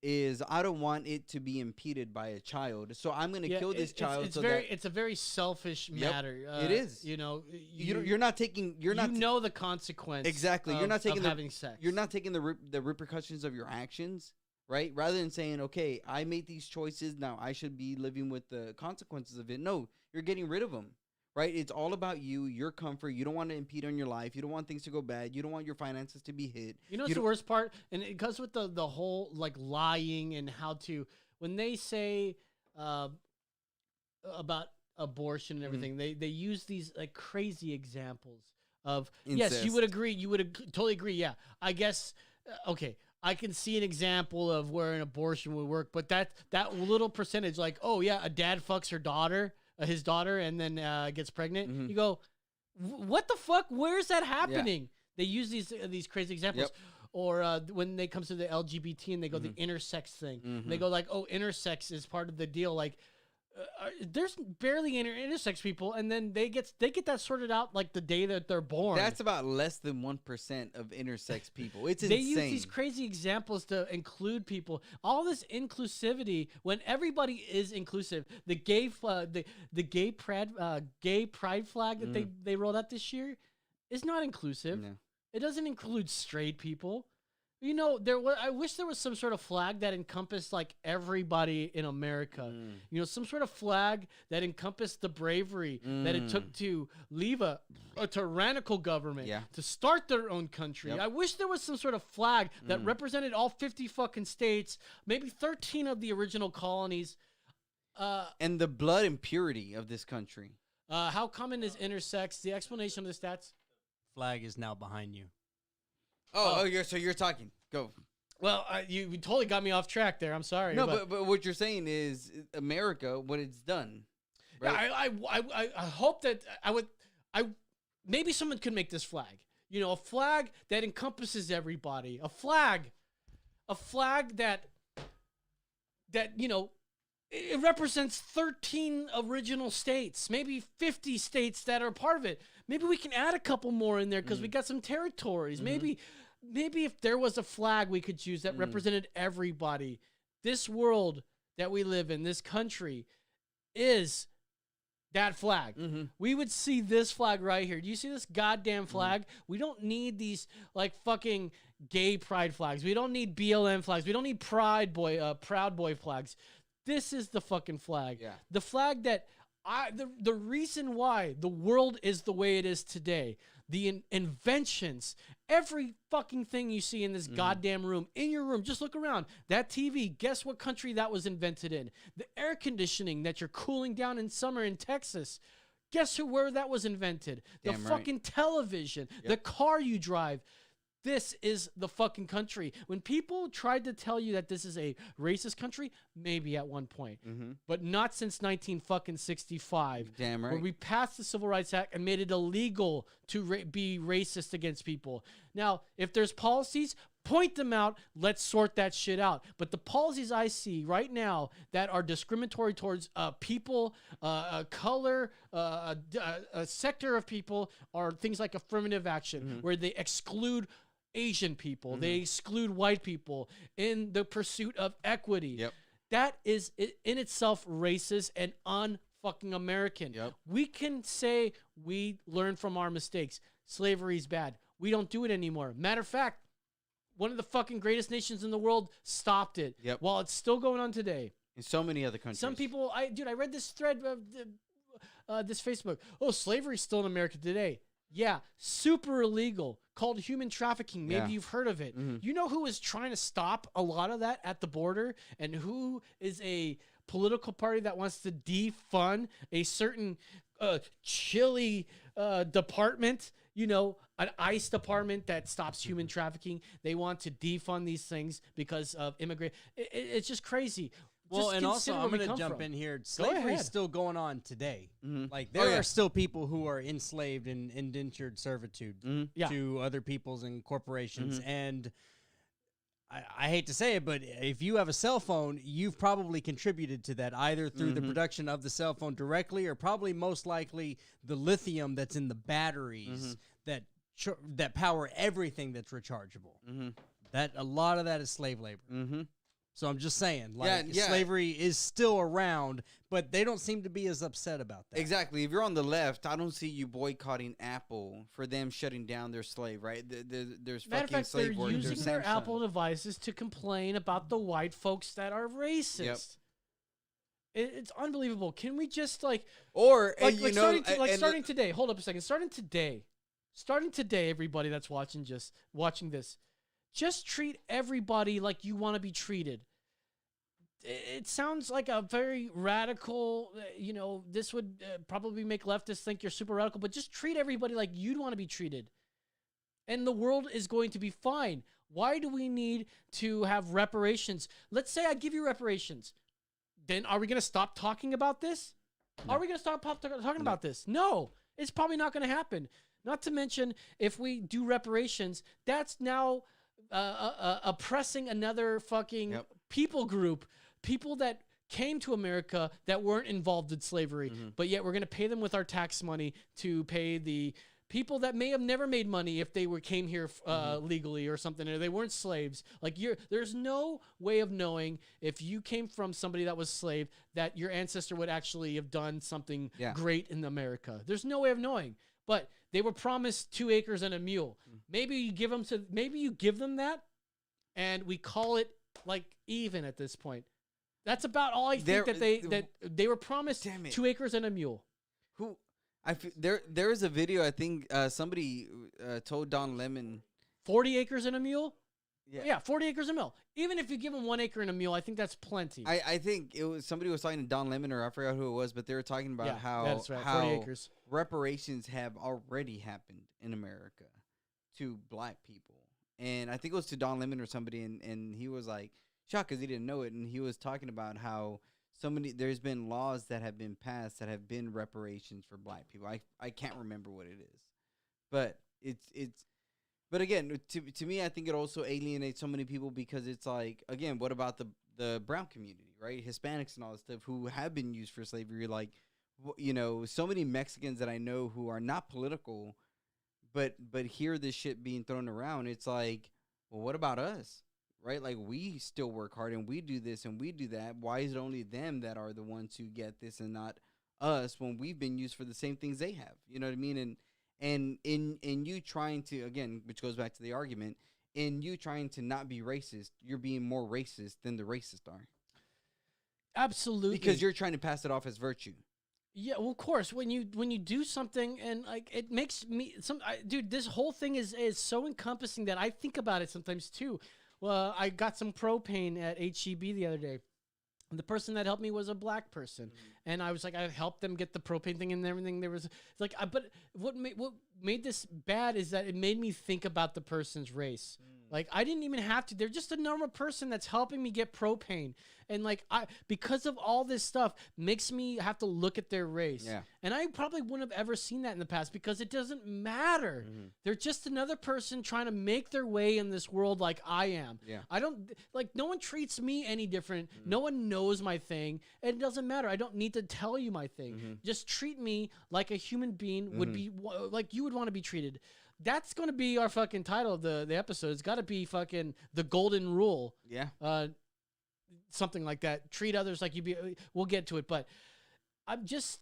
I don't want it to be impeded by a child, so I'm going to kill this child. It's a very selfish matter. It is. You're not taking. The consequence. Exactly. You're not taking having sex. You're not taking the repercussions of your actions, right? Rather than saying, okay, I made these choices, now I should be living with the consequences of it. No, you're getting rid of them, right? It's all about you, your comfort. You don't want to impede on your life. You don't want things to go bad. You don't want your finances to be hit. You know what's the worst part? And it goes with the whole like lying and how to when they say about abortion and everything, they use these like crazy examples of yes, you would agree, totally agree. Yeah, I guess okay. I can see an example of where an abortion would work, but that little percentage, like, oh yeah, a dad fucks his daughter, and then gets pregnant. You go, what the fuck? Where's that happening? They use these crazy examples. Yep. Or when they come to the LGBT and they go the intersex thing, they go like, oh, intersex is part of the deal. Like, there's barely intersex people, and then they get that sorted out like the day that they're born. That's about less than 1% of intersex people. It's they insane. use these crazy examples to include people. All this inclusivity, when everybody is inclusive, the gay pride flag that they rolled out this year is not inclusive. No. It doesn't include straight people. You know, I wish there was some sort of flag that encompassed like everybody in America. You know, some sort of flag that encompassed the bravery that it took to leave a tyrannical government to start their own country. Yep. I wish there was some sort of flag that represented all 50 fucking states, maybe 13 of the original colonies. And the blood and purity of this country. How common is intersex? The explanation of the stats? Flag is now behind you. So you're talking. Go. Well, you totally got me off track there. I'm sorry. No, but what you're saying is America, what it's done. Right? Yeah, I hope that maybe someone could make this flag. You know, a flag that encompasses everybody. A flag that you know, it represents 13 original states, maybe 50 states that are part of it. Maybe we can add a couple more in there because we got some territories. Maybe if there was a flag we could choose that represented everybody. This world that we live in, this country, is that flag. We would see this flag right here. Do you see this goddamn flag? We don't need these like fucking gay pride flags. We don't need BLM flags. We don't need Proud Boy flags. This is the fucking flag. Yeah. The flag that the reason why the world is the way it is today, the inventions, every fucking thing you see in this goddamn room, in your room, just look around. That TV, guess what country that was invented in? The air conditioning that you're cooling down in summer in Texas, guess where that was invented? The fucking television, the car you drive. This is the fucking country. When people tried to tell you that this is a racist country, maybe at one point, but not since 1965. Damn right. Where we passed the Civil Rights Act and made it illegal to be racist against people. Now, if there's policies, point them out. Let's sort that shit out. But the policies I see right now that are discriminatory towards people, color, a sector of people, are things like affirmative action, where they exclude Asian people, they exclude white people in the pursuit of equity. That is in itself racist and unfucking American. We can say we learn from our mistakes. Slavery is bad. We don't do it anymore. Matter of fact, one of the fucking greatest nations in the world stopped it while it's still going on today. In so many other countries. Some people, I read this thread of this Facebook. Oh, slavery's still in America today. Yeah, super illegal, called human trafficking. Maybe you've heard of it. You know who is trying to stop a lot of that at the border, and who is a political party that wants to defund a certain chilly department, you know, an ICE department that stops human trafficking. They want to defund these things because of immigrant. It's just crazy. Well, Just and also, consider I'm where we going to come jump from. in here. Go Slavery is ahead. still going on today. Like, there are still people who are enslaved in indentured servitude to other peoples and corporations. And I hate to say it, but if you have a cell phone, you've probably contributed to that, either through the production of the cell phone directly, or probably most likely the lithium that's in the batteries that power everything that's rechargeable. That a lot of that is slave labor. So I'm just saying, like, slavery is still around, but they don't seem to be as upset about that. Exactly. If you're on the left, I don't see you boycotting Apple for them shutting down their slave, right? There's Matter of fucking fact, slave they're workers. using their Apple devices to complain about the white folks that are racist. It's unbelievable. Can we just like, or starting today? Hold up a second. Starting today, everybody that's watching this, just treat everybody like you want to be treated. It sounds like a very radical, this would probably make leftists think you're super radical, but just treat everybody like you'd want to be treated. And the world is going to be fine. Why do we need to have reparations? Let's say I give you reparations. Then are we going to stop talking about this? No. Are we going to stop talking about this? No, it's probably not going to happen. Not to mention, if we do reparations, that's now oppressing another fucking people group. People that came to America that weren't involved in slavery, but yet we're going to pay them with our tax money to pay the people that may have never made money if they came here legally or something, or they weren't slaves. Like there's no way of knowing if you came from somebody that was slave that your ancestor would actually have done something great in America. There's no way of knowing. But they were promised 2 acres and a mule. Maybe you give them that, and we call it like even at this point. That's about all I think that they were promised 2 acres and a mule. There is a video, I think somebody told Don Lemon 40 acres and a mule. Yeah, 40 acres and a mule. Even if you give them 1 acre and a mule, I think that's plenty. I think it was somebody was talking to Don Lemon, or I forgot who it was, but they were talking about that's right, how 40 acres. Reparations have already happened in America to black people. And I think it was to Don Lemon or somebody, and he was like shocked because he didn't know it, and he was talking about how there's been laws that have been passed that have been reparations for black people. I can't remember what it is, but but again, to me, I think it also alienates so many people because it's like, again, what about the brown community, right? Hispanics and all this stuff who have been used for slavery. Like, so many Mexicans that I know who are not political, but hear this shit being thrown around. It's like, well, what about us? Right? Like, we still work hard and we do this and we do that. Why is it only them that are the ones who get this and not us when we've been used for the same things they have? You know what I mean? And in you trying to, again, which goes back to the argument, in you trying to not be racist, you're being more racist than the racists are. Absolutely. Because you're trying to pass it off as virtue. Yeah, well, of course, when you do something and like it makes me dude, this whole thing is so encompassing that I think about it sometimes too. Well, I got some propane at HEB the other day. And the person that helped me was a black person, and I was like, I helped them get the propane thing and everything. There was like, but what made this bad is that it made me think about the person's race. Like, I didn't even have to. They're just a normal person that's helping me get propane, and like because of all this stuff, makes me have to look at their race. Yeah. And I probably wouldn't have ever seen that in the past because it doesn't matter. They're just another person trying to make their way in this world like I am. Yeah. I don't like. No one treats me any different. No one knows my thing. And it doesn't matter. I don't need to tell you my thing. Just treat me like a human being would be, like you would want to be treated. That's going to be our fucking title of the episode. It's got to be fucking the golden rule. Yeah. Something like that. Treat others like you be. We'll get to it, but I'm just.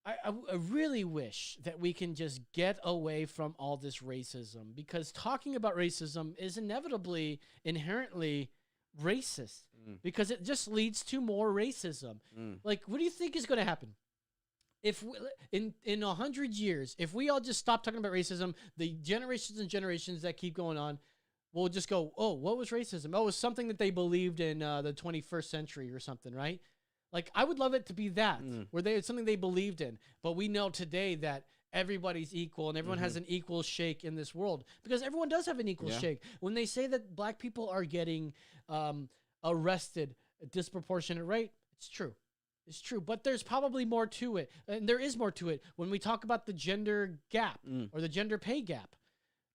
I really wish that we can just get away from all this racism, because talking about racism is inevitably, inherently racist, because it just leads to more racism. Like, what do you think is going to happen? If in 100 years, if we all just stop talking about racism, the generations and generations that keep going on, we'll just go, oh, what was racism? Oh, it was something that they believed in the 21st century or something, right? Like, I would love it to be that, where it's something they believed in. But we know today that everybody's equal and everyone has an equal shake in this world, because everyone does have an equal shake. When they say that black people are getting arrested at a disproportionate rate, it's true. It's true, but there's probably more to it, and there is more to it. When we talk about the gender gap or the gender pay gap,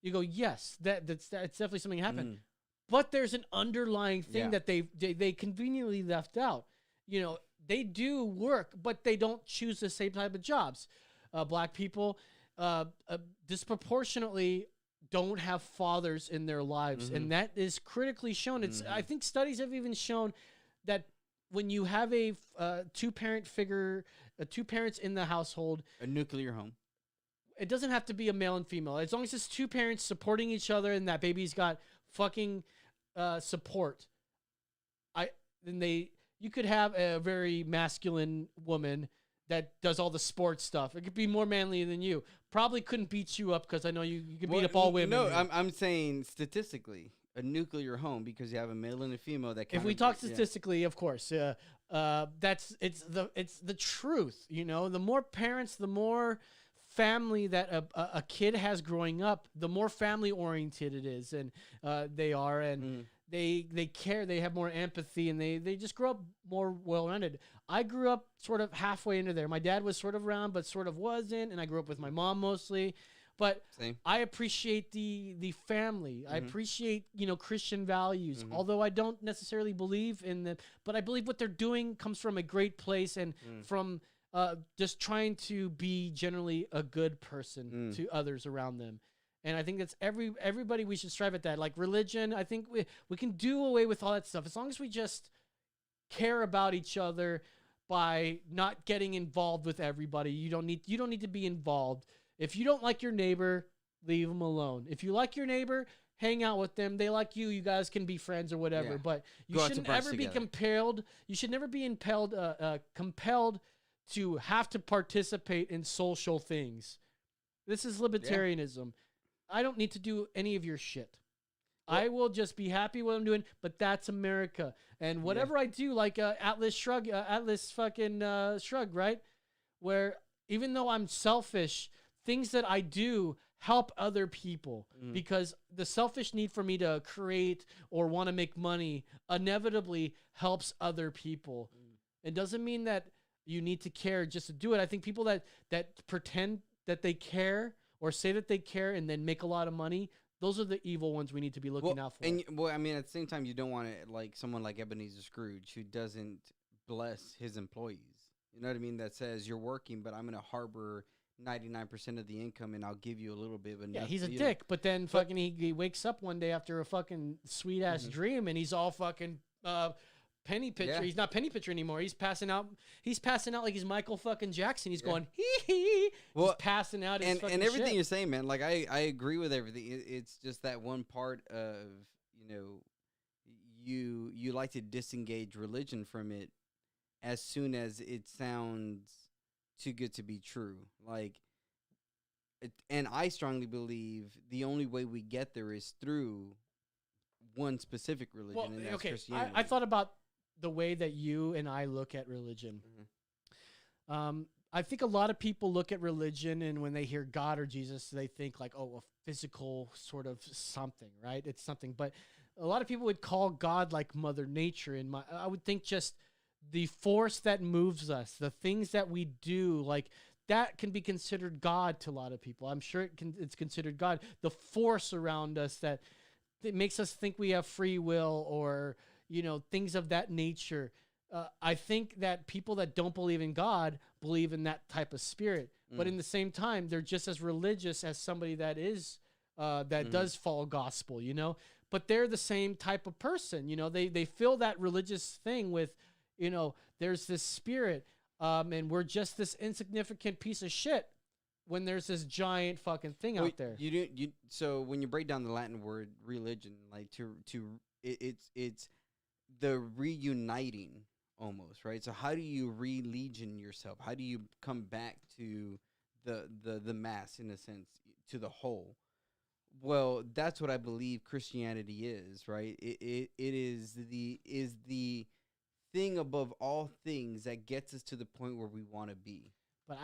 you go, yes, that's definitely something happened. But there's an underlying thing that they conveniently left out. You know, they do work, but they don't choose the same type of jobs. Black people disproportionately don't have fathers in their lives, and that is critically shown. It's I think studies have even shown that when you have a two-parent figure, two parents in the household, a nuclear home, it doesn't have to be a male and female. As long as it's two parents supporting each other and that baby's got fucking support, then you could have a very masculine woman that does all the sports stuff. It could be more manly than you. Probably couldn't beat you up because I know you could beat up all women. No, here. I'm saying statistically, a nuclear home, because you have a male and a female that. If we talk statistically, of course, it's the truth. You know, the more parents, the more family that a kid has growing up, the more family oriented it is, and they are, and they care, they have more empathy, and they just grow up more well-rounded. I grew up sort of halfway into there. My dad was sort of around, but sort of wasn't, and I grew up with my mom mostly. But I appreciate the family. I appreciate, Christian values, although I don't necessarily believe in them. But I believe what they're doing comes from a great place and from just trying to be generally a good person to others around them. And I think that's everybody, we should strive at that. Like religion, I think we can do away with all that stuff as long as we just care about each other by not getting involved with everybody. You don't need to be involved. If you don't like your neighbor, leave them alone. If you like your neighbor, hang out with them. They like you. You guys can be friends or whatever. Yeah. But you shouldn't ever be compelled. You should never be compelled to have to participate in social things. This is libertarianism. I don't need to do any of your shit. I will just be happy with what I'm doing, but that's America. And whatever I do, like Atlas Shrug, Shrug, right? Where even though I'm selfish, things that I do help other people because the selfish need for me to create or want to make money inevitably helps other people. It doesn't mean that you need to care just to do it. I think people that pretend that they care or say that they care and then make a lot of money, those are the evil ones we need to be looking out for. And I mean, at the same time, you don't want to like someone like Ebenezer Scrooge who doesn't bless his employees. You know what I mean? That says you're working, but I'm going to harbor 99% of the income, and I'll give you a little bit of enough. Yeah, he's a dick, but then fucking he wakes up one day after a fucking sweet ass dream, and he's all fucking penny pitcher. Yeah. He's not penny pitcher anymore. He's passing out. He's passing out like he's Michael fucking Jackson. He's going hee hee. Well, he's passing out. His and everything you're saying, man. Like I agree with everything. It's just that one part of you like to disengage religion from it as soon as it sounds too good to be true. Like, and I strongly believe the only way we get there is through one specific religion, and that's Christianity. I thought about the way that you and I look at religion. I think a lot of people look at religion, and when they hear God or Jesus, they think like, oh, a physical sort of something, right? It's something. But a lot of people would call God like Mother Nature. And I would think just the force that moves us, the things that we do, like that can be considered God to a lot of people. I'm sure it's considered God. The force around us that makes us think we have free will or, things of that nature. I think that people that don't believe in God believe in that type of spirit. But in the same time, they're just as religious as somebody that is, does follow gospel, But they're the same type of person, They fill that religious thing with, there's this spirit, and we're just this insignificant piece of shit when there's this giant fucking thing out there. So when you break down the Latin word religion, like it's the reuniting almost, right? So how do you religion yourself? How do you come back to the mass, in a sense, to the whole? Well, that's what I believe Christianity is, right? It is the thing above all things that gets us to the point where we want to be. But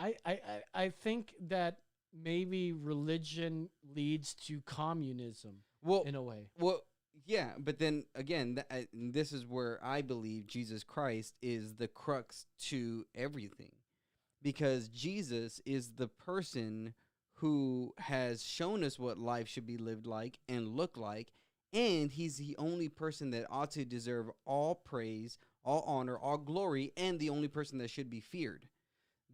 I think that maybe religion leads to communism in a way. Well, yeah, but then again, this is where I believe Jesus Christ is the crux to everything. Because Jesus is the person who has shown us what life should be lived like and look like, and he's the only person that ought to deserve all praise, all honor, all glory, and the only person that should be feared.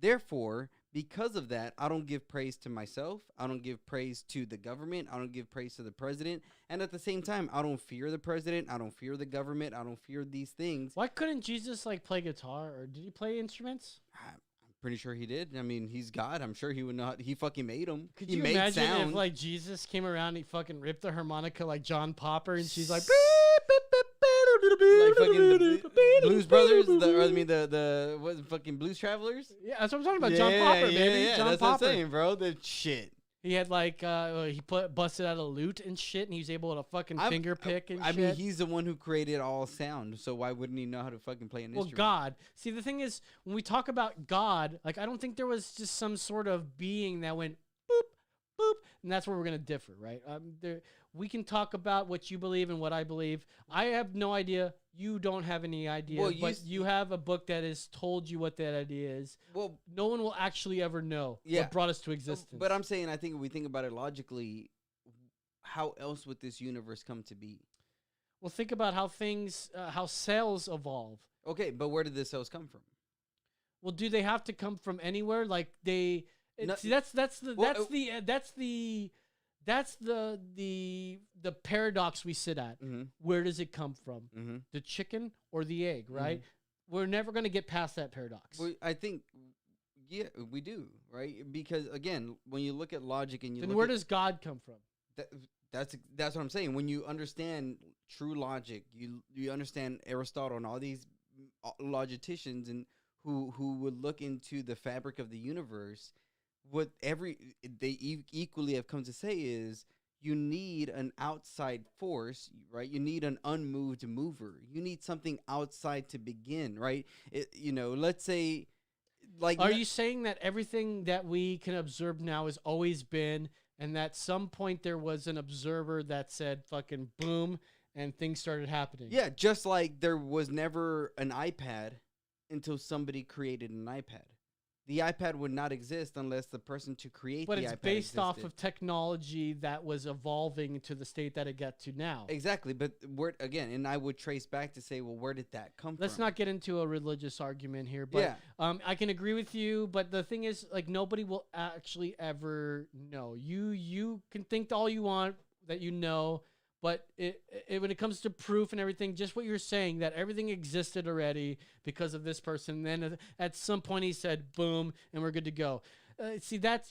Therefore, because of that, I don't give praise to myself. I don't give praise to the government. I don't give praise to the president. And at the same time, I don't fear the president. I don't fear the government. I don't fear these things. Why couldn't Jesus play guitar, or did he play instruments? I'm pretty sure he did. I mean, he's God. I'm sure he would not. He fucking made them. Could you imagine if Jesus came around and he fucking ripped the harmonica like John Popper, and she's like, like fucking Blues Brothers, the what fucking Blues Travelers. Yeah, that's what I'm talking about. John Popper, baby. Yeah, John that's Popper. what I'm saying, bro. The shit. He had like he busted out a lute and shit, and he was able to fucking finger pick and I shit. mean, he's the one who created all sound, so why wouldn't he know how to fucking play an instrument? God. See, the thing is, when we talk about God, like I don't think there was just some sort of being that went boop, boop, and that's where we're gonna differ, right? We can talk about what you believe and what I believe. I have no idea. You don't have any idea, Well, but you have a book that has told you what that idea is. Well, no one will actually ever know Yeah. what brought us to existence. But I'm saying, I think if we think about it logically, how else would this universe come to be? Well, think about how things, how cells evolve. Okay, but where did the cells come from? Well, do they have to come from anywhere? Like they, No- see, that's Well, the paradox we sit at. Mm-hmm. Where does it come from? The chicken or the egg, right? We're never going to get past that paradox. Well, I think, yeah, we do, right? Because again, when you look at logic and you Then look where at, does God come from? that's what I'm saying. When you understand true logic, you understand Aristotle and all these logicians and who would look into the fabric of the universe. What they equally have come to say is you need an outside force, right? You need an unmoved mover. You need something outside to begin, right? Let's say, like, Are you saying that everything that we can observe now has always been, and that some point there was an observer that said fucking boom and things started happening? Yeah, just like there was never an iPad until somebody created an iPad. The iPad would not exist unless the person to create But the it's iPad based off existed. of technology that was evolving to the state that it got to now. Exactly, but again, and I would trace back to say, well, where did that come Let's from? not get into a religious argument here, but I can agree with you. But the thing is, like, nobody will actually ever know. You can think all you want that you know, but when it comes to proof and everything, just what you're saying, that everything existed already because of this person. And then at some point he said, boom, and we're good to go. See, that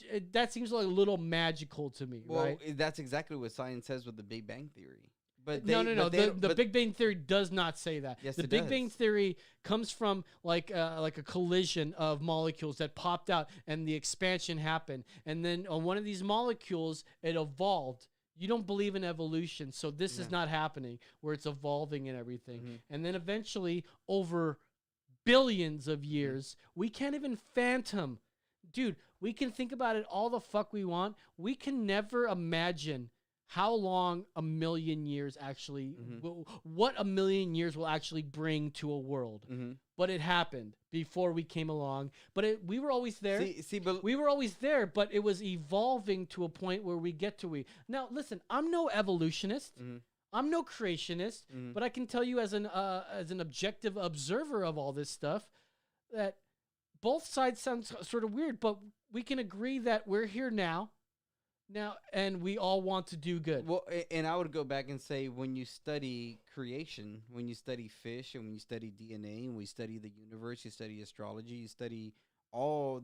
seems like a little magical to me, Well, right? that's exactly what science says with the Big Bang Theory. But No. The Big Bang Theory does not say that. Yes, the it Big does. Bang Theory comes from like a collision of molecules that popped out, and the expansion happened. And then on one of these molecules, it evolved. You don't believe in evolution, so this is not happening where it's evolving and everything. And then eventually, over billions of years, we can't even fathom. Dude, we can think about it all the fuck we want. We can never imagine how long a million years actually, what a million years will actually bring to a world. But it happened before we came along. But we were always there. But we were always there, but it was evolving to a point where we get to Now, listen, I'm no evolutionist. I'm no creationist, but I can tell you as an objective observer of all this stuff that both sides sound sort of weird, but we can agree that we're here now, and we all want to do good. Well, and I would go back and say, when you study creation, when you study fish, and when you study DNA, and we study the universe, you study astrology, you study all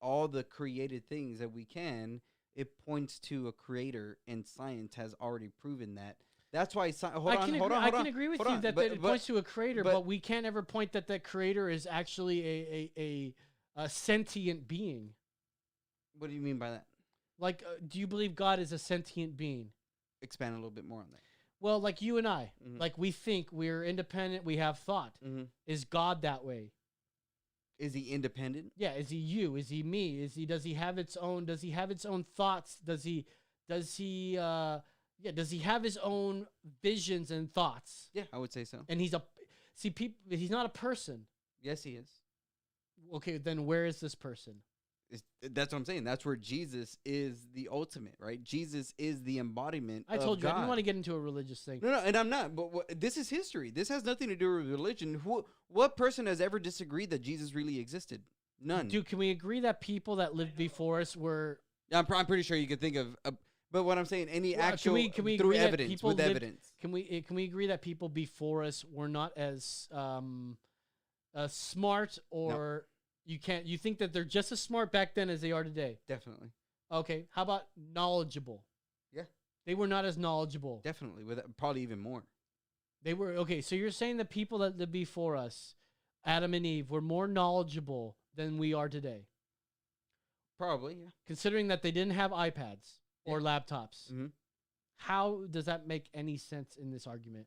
the created things that we can, it points to a creator, and science has already proven that. That's why. I can agree with you that it points to a creator, but we can't ever point that that creator is actually a sentient being. What do you mean by that? Like, do you believe God is a sentient being? Expand a little bit more on that. Well, like you and I, like we think, we're independent, we have thought. Is God that way? Is he independent? Yeah. Is he you? Is he me? Does he have its own? Does he have its own thoughts? Does he have his own visions and thoughts? Yeah, I would say so. And he's not a person. Yes, he is. Okay, then where is this person? That's what I'm saying. That's where Jesus is the ultimate, right? Jesus is the embodiment I of told you, God. I didn't want to get into a religious thing. No, and I'm not. But this is history. This has nothing to do with religion. What person has ever disagreed that Jesus really existed? None. Dude, can we agree that people that lived before us were... I'm pretty sure you could think of... but what I'm saying, any actual... Can we through agree that evidence, people with lived- evidence. Can we agree that people before us were not as smart or... You think that they're just as smart back then as they are today? Definitely. Okay. How about knowledgeable? Yeah. They were not as knowledgeable. Definitely. Probably even more. They were okay. So you're saying the people that lived before us, Adam and Eve, were more knowledgeable than we are today. Probably, yeah. Considering that they didn't have iPads or laptops. Mhm. How does that make any sense in this argument?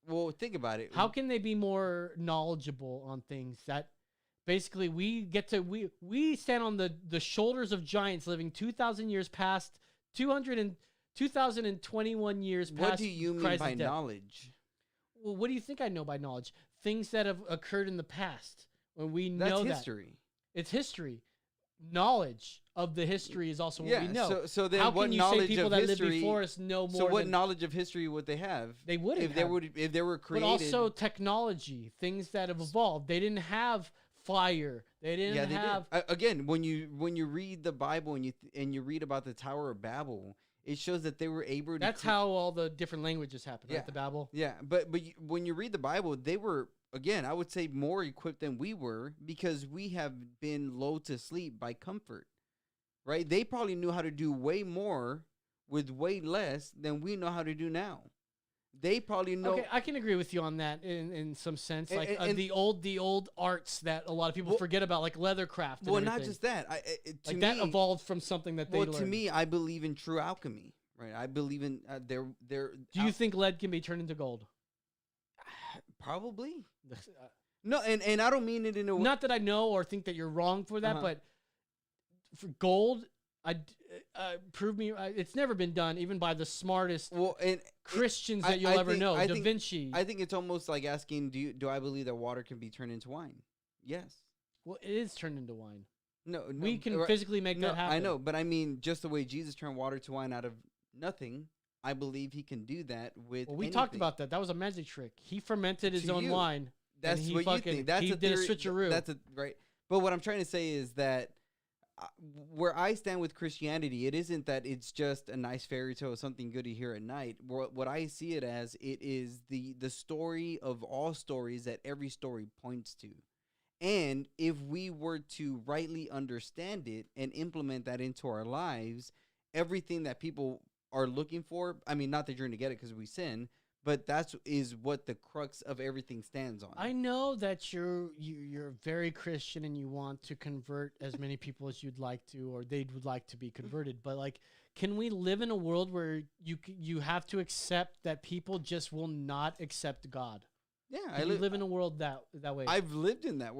Well, think about it. How can they be more knowledgeable on things that basically we stand on the shoulders of giants living 2,000 years past 2,021 years past What do you mean Christ's by death. knowledge? Well, what do you think I know by knowledge? Things that have occurred in the past when we That's know history. that. It's history. Knowledge of the history is also what Yeah. we know. So then, how what can you knowledge say people of that history? lived before us know more? So what than, knowledge of history would they have? They wouldn't if they have. if they were created. But also technology, things that have evolved. They didn't have fire. They didn't have. Did. Again, when you read the Bible and you read about the Tower of Babel, it shows that they were able to. That's how all the different languages happen, right? The Babel. Yeah, but when you read the Bible, they were, again, I would say more equipped than we were because we have been lulled to sleep by comfort, right? They probably knew how to do way more with way less than we know how to do now. They probably know. Okay, I can agree with you on that in some sense, And- like and- the old arts that a lot of people forget about, like leathercraft. And Well, not everything. just that. To like that me, evolved from something that they well, learned. to me, I believe in true alchemy, right? I believe in their. Do you think lead can be turned into gold? Probably. No, and I don't mean it in a way. Not that I know or think that you're wrong for that, Uh-huh. but for gold, prove me. It's never been done, even by the smartest Christians that you'll ever know. Da Vinci. I think it's almost like asking, do I believe that water can be turned into wine? Yes. Well, it is turned into wine. No, we can right. physically make No, that happen. I know, but I mean, just the way Jesus turned water to wine out of nothing, I believe he can do that with. Well, we talked about that. That was a magic trick. He fermented his To own you. wine. That's and he what fucking, you think. That's he a did theory, a switcheroo. That's a right. But what I'm trying to say is that where I stand with Christianity, it isn't that it's just a nice fairy tale, something good to hear at night. What I see it as, it is the story of all stories that every story points to. And if we were to rightly understand it and implement that into our lives, everything that people are looking for, I mean, not that you're going to get it because we sin, but is what the crux of everything stands on. I know that you're very Christian and you want to convert as many people as you'd like to, or they would like to be converted. But like, can we live in a world where you have to accept that people just will not accept God? Yeah, I live in a world that way. I've lived in that.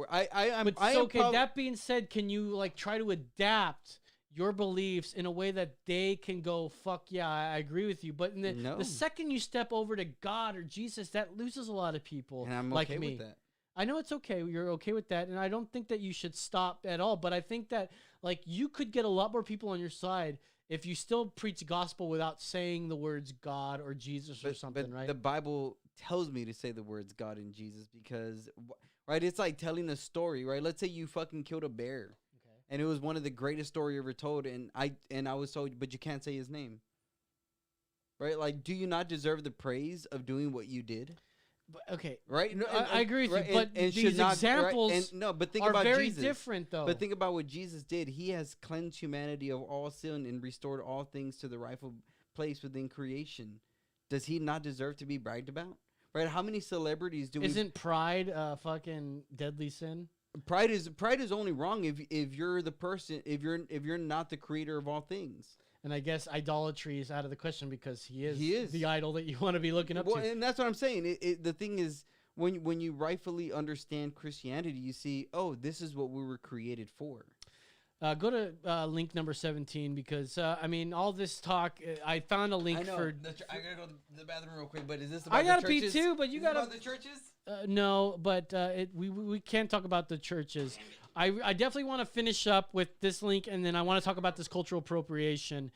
That being said, can you like try to adapt your beliefs in a way that they can go, fuck yeah, I agree with you. But the second you step over to God or Jesus, that loses a lot of people. And I'm like okay me. with that. I know it's okay. You're okay with that. And I don't think that you should stop at all. But I think that like you could get a lot more people on your side if you still preach gospel without saying the words God or Jesus or something, right? The Bible tells me to say the words God and Jesus because, right, it's like telling a story, right? Let's say you fucking killed a bear. And it was one of the greatest story ever told, and I was told, but you can't say his name, right? Like, do you not deserve the praise of doing what you did? But, okay, right? No, I agree with you, but and these examples but think are about very Jesus. different, though. But think about what Jesus did. He has cleansed humanity of all sin and restored all things to the rightful place within creation. Does he not deserve to be bragged about? Right? How many celebrities do we? Isn't pride a fucking deadly sin? Pride is only wrong if you're the person, if you're not the creator of all things. And I guess idolatry is out of the question because he is the idol that you want to be looking up to. And that's what I'm saying. The thing is, when you rightfully understand Christianity, you see, oh, this is what we were created for. Go to link number 17 because I mean all this talk. I found a link for. I gotta go to the bathroom real quick. But is this about I gotta the churches? pee too, but you gotta about the churches. No, but we can't talk about the churches. I definitely want to finish up with this link, and then I want to talk about this cultural appropriation.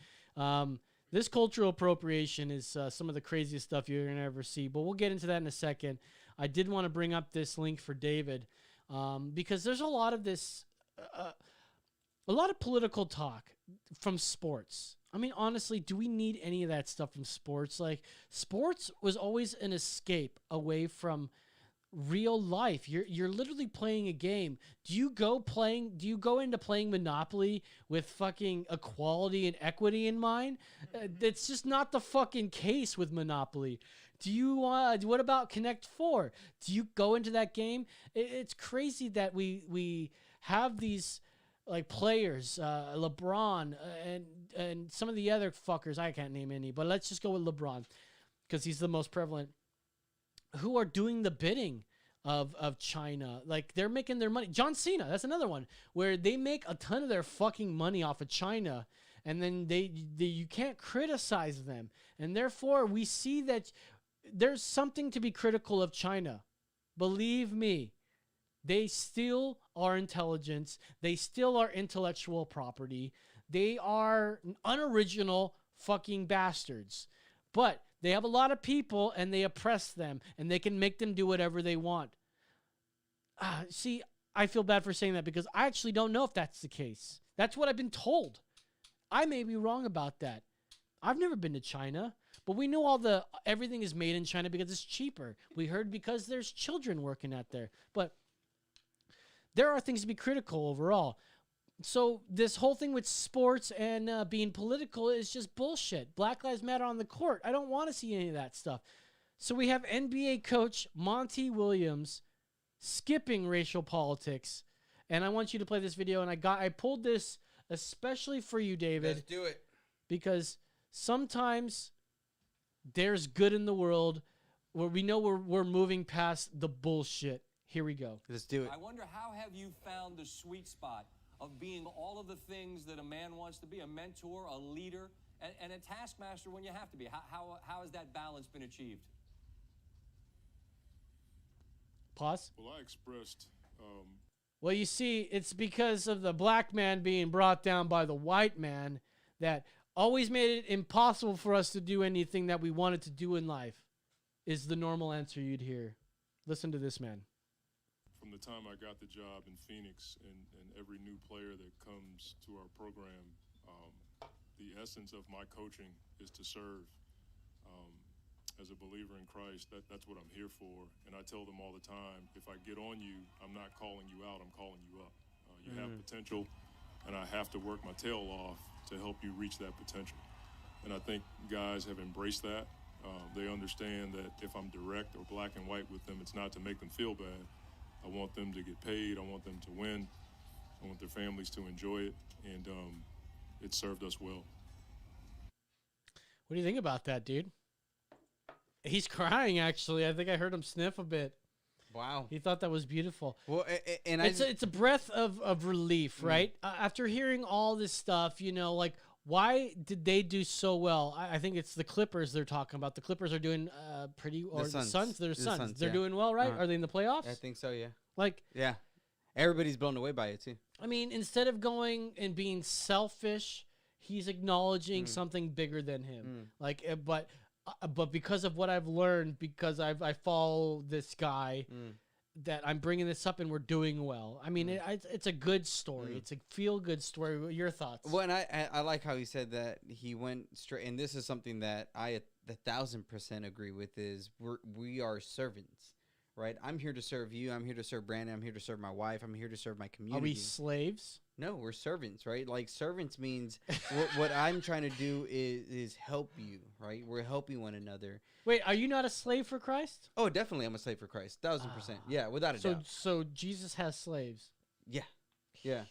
This cultural appropriation is some of the craziest stuff you're going to ever see, but we'll get into that in a second. I did want to bring up this link for David because there's a lot of this, a lot of political talk from sports. I mean, honestly, do we need any of that stuff from sports? Like, sports was always an escape away from real life. You're literally playing a game. Do you go into playing Monopoly with fucking equality and equity in mind? That's just not the fucking case with Monopoly. Do you what about Connect 4? Do you go into that game? It's crazy that we have these like players, LeBron and some of the other fuckers. I can't name any, but let's just go with LeBron because he's the most prevalent. Who are doing the bidding of China? Like they're making their money. John Cena, that's another one where they make a ton of their fucking money off of China, and then they you can't criticize them, and therefore we see that there's something to be critical of China. Believe me. They steal our intelligence. They steal our intellectual property. They are unoriginal fucking bastards. But they have a lot of people and they oppress them and they can make them do whatever they want. See, I feel bad for saying that because I actually don't know if that's the case. That's what I've been told. I may be wrong about that. I've never been to China, but we know everything is made in China because it's cheaper. We heard because there's children working out there. But there are things to be critical overall. So this whole thing with sports and being political is just bullshit. Black Lives Matter on the court. I don't want to see any of that stuff. So we have NBA coach Monty Williams skipping racial politics. And I want you to play this video. And I pulled this especially for you, David. Let's do it. Because sometimes there's good in the world where we know we're moving past the bullshit. Here we go. Let's do it. I wonder, how have you found the sweet spot of being all of the things that a man wants to be, a mentor, a leader, and a taskmaster when you have to be? How has that balance been achieved? Pause. Well, I expressed... Well, you see, it's because of the black man being brought down by the white man that always made it impossible for us to do anything that we wanted to do in life, is the normal answer you'd hear. Listen to this man. From the time I got the job in Phoenix and every new player that comes to our program, the essence of my coaching is to serve. As a believer in Christ, that's what I'm here for. And I tell them all the time, if I get on you, I'm not calling you out, I'm calling you up. You have potential, and I have to work my tail off to help you reach that potential. And I think guys have embraced that. They understand that if I'm direct or black and white with them, it's not to make them feel bad. I want them to get paid. I want them to win. I want their families to enjoy it. And it served us well. What do you think about that, dude? He's crying, actually. I think I heard him sniff a bit. Wow. He thought that was beautiful. Well, and it's a breath of relief, right? After hearing all this stuff, you know, like, why did they do so well? I think it's the Clippers they're talking about. The Clippers are doing pretty... Or the Suns. They're Suns. They're doing well, right? Are they in the playoffs? I think so, yeah. Like... Yeah. Everybody's blown away by it, too. I mean, instead of going and being selfish, he's acknowledging something bigger than him. Like, but because of what I've learned, because I follow this guy, that I'm bringing this up and we're doing well. I mean, it's a good story. It's a feel-good story. Your thoughts? Well, and I like how he said that he went straight, and this is something that I 1,000% agree with, is we are servants, right? I'm here to serve you. I'm here to serve Brandon. I'm here to serve my wife. I'm here to serve my community. Are we slaves? No, we're servants, right? Like, servants means what I'm trying to do is help you, right? We're helping one another. Wait, are you not a slave for Christ? Oh, definitely I'm a slave for Christ. 1,000%. Yeah, without a doubt. So Jesus has slaves. Yeah. Yeah.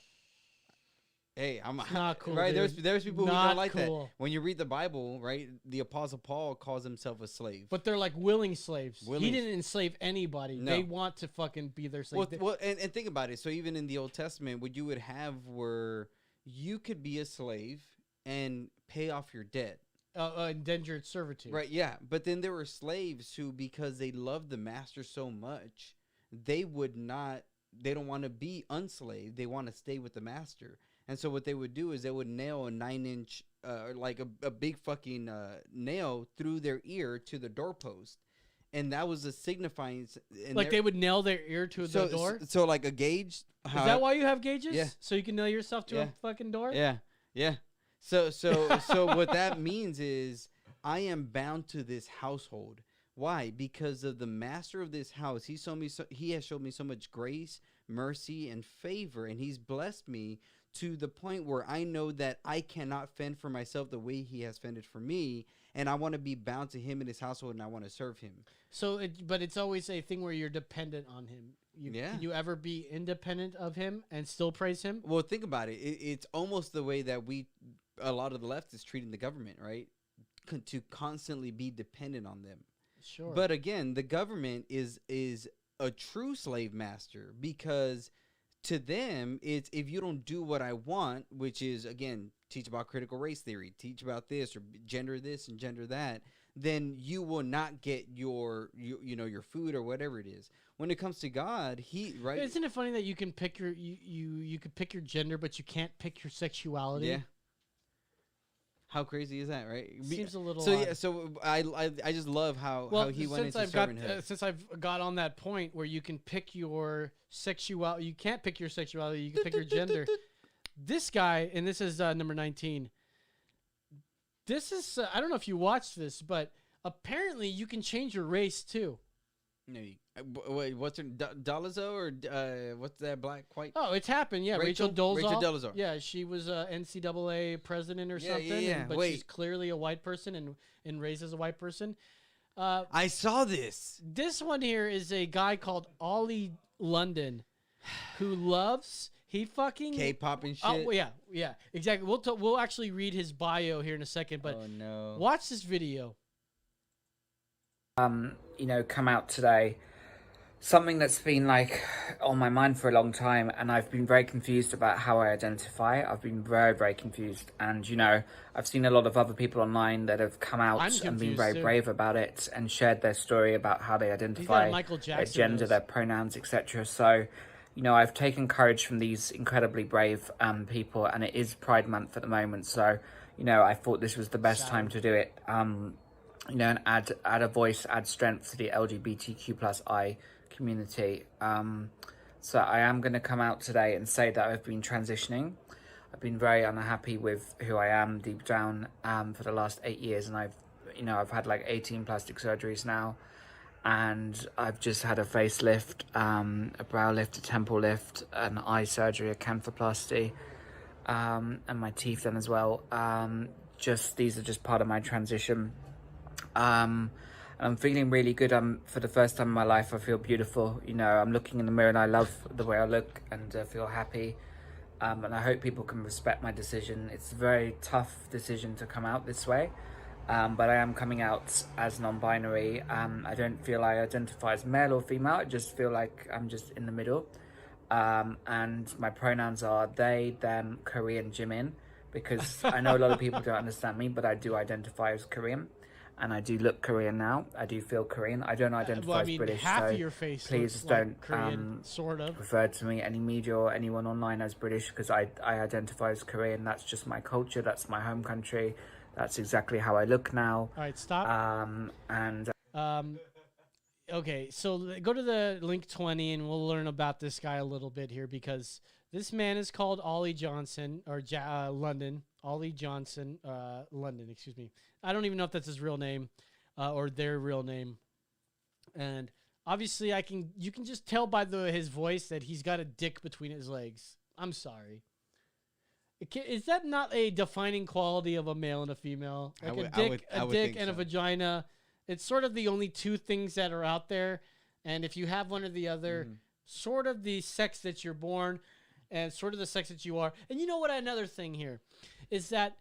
Hey, I'm not cool, right. dude. There's people who Not don't like cool. that. When you read the Bible, right, the Apostle Paul calls himself a slave. But they're like willing slaves. Willing- He didn't enslave anybody. No. They want to fucking be their slave. Well, and think about it. So even in the Old Testament, what you would have were you could be a slave and pay off your debt. Indentured servitude. Right, yeah. But then there were slaves who, because they loved the master so much, they don't want to be unslaved. They want to stay with the master. And so what they would do is they would nail a 9-inch, like a big fucking nail through their ear to the doorpost. And that was a signifying... Like they would nail their ear to the door? So like a gauge... Is that why you have gauges? Yeah. So you can nail yourself to a fucking door? Yeah, yeah. So what that means is I am bound to this household. Why? Because of the master of this house. He has shown me so much grace, mercy, and favor, and he's blessed me to the point where I know that I cannot fend for myself the way he has fended for me, and I want to be bound to him and his household, and I want to serve him. So, but it's always a thing where you're dependent on him. Can you ever be independent of him and still praise him? Well, think about it. It's almost the way that a lot of the left is treating the government, right? To constantly be dependent on them. Sure. But again, the government is a true slave master, because to them, it's if you don't do what I want, which is, again, teach about critical race theory, teach about this or gender this and gender that, then you will not get your food or whatever it is. When it comes to God, right? Isn't it funny that you can pick you could pick your gender, but you can't pick your sexuality? Yeah. How crazy is that, right? Seems a little so odd. yeah. So I just love how he went into servanthood. Since I've got on that point where you can pick your sexuality, you can't pick your sexuality. You can pick your gender. This guy, and this is number 19. This is I don't know if you watched this, but apparently you can change your race too. No, wait, what's her Dolezal or what's that black white? Oh, it's happened. Yeah, Rachel Dolezal. Rachel Dolezal. Yeah, she was a NCAA president or something. Yeah. But she's clearly a white person and raised as a white person. I saw this. This one here is a guy called Ollie London, who loves K-pop and shit. Oh yeah, exactly. We'll actually read his bio here in a second, but oh, no. Watch this video. Come out today. Something that's been on my mind for a long time, and I've been very confused about how I identify. I've been very, very confused, and I've seen a lot of other people online that have come out and been very brave about it and shared their story about how they identify, their gender, their pronouns, etc. So, I've taken courage from these incredibly brave people, and it is Pride Month at the moment, so I thought this was the best time to do it. And add a voice, add strength to the LGBTQ+I community. So I am going to come out today and say that I've been transitioning. I've been very unhappy with who I am deep down for the last 8 years, and I've had 18 plastic surgeries now, and I've just had a facelift, a brow lift, a temple lift, an eye surgery, a canthoplasty, and my teeth done as well. These are just part of my transition. And I'm feeling really good. For the first time in my life, I feel beautiful. I'm looking in the mirror and I love the way I look and feel happy. And I hope people can respect my decision. It's a very tough decision to come out this way. But I am coming out as non-binary. I don't feel I identify as male or female. I just feel like I'm just in the middle. And my pronouns are they, them, Korean, Jimin. Because I know a lot of people don't understand me, but I do identify as Korean. And I do look Korean now. I do feel Korean. I don't identify as British. Half so of your face please looks don't like Korean, sort of. refer to me, any media or anyone online, as British, because I identify as Korean. That's just my culture. That's my home country. That's exactly how I look now. All right, stop. Okay, so go to the link 20 and we'll learn about this guy a little bit here, because this man is called Ollie Johnson, or London. Ollie Johnson, London, excuse me. I don't even know if that's his real name or their real name. And obviously you can just tell by his voice that he's got a dick between his legs. I'm sorry. Is that not a defining quality of a male and a female? Like a dick and a vagina. It's sort of the only two things that are out there. And if you have one or the other, sort of the sex that you're born and sort of the sex that you are. And you know what? Another thing here is that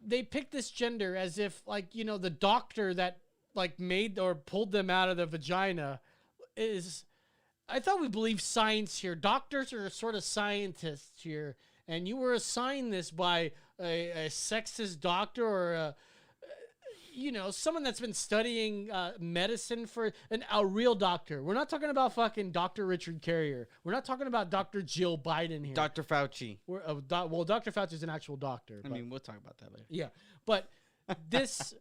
they pick this gender as if, the doctor that made or pulled them out of the vagina is. I thought we believed science here. Doctors are sort of scientists here, and you were assigned this by a sexist doctor or someone that's been studying medicine for a real doctor. We're not talking about fucking Dr. Richard Carrier. We're not talking about Dr. Jill Biden here. Dr. Fauci. Well, Dr. Fauci is an actual doctor. I mean, we'll talk about that later. Yeah, but this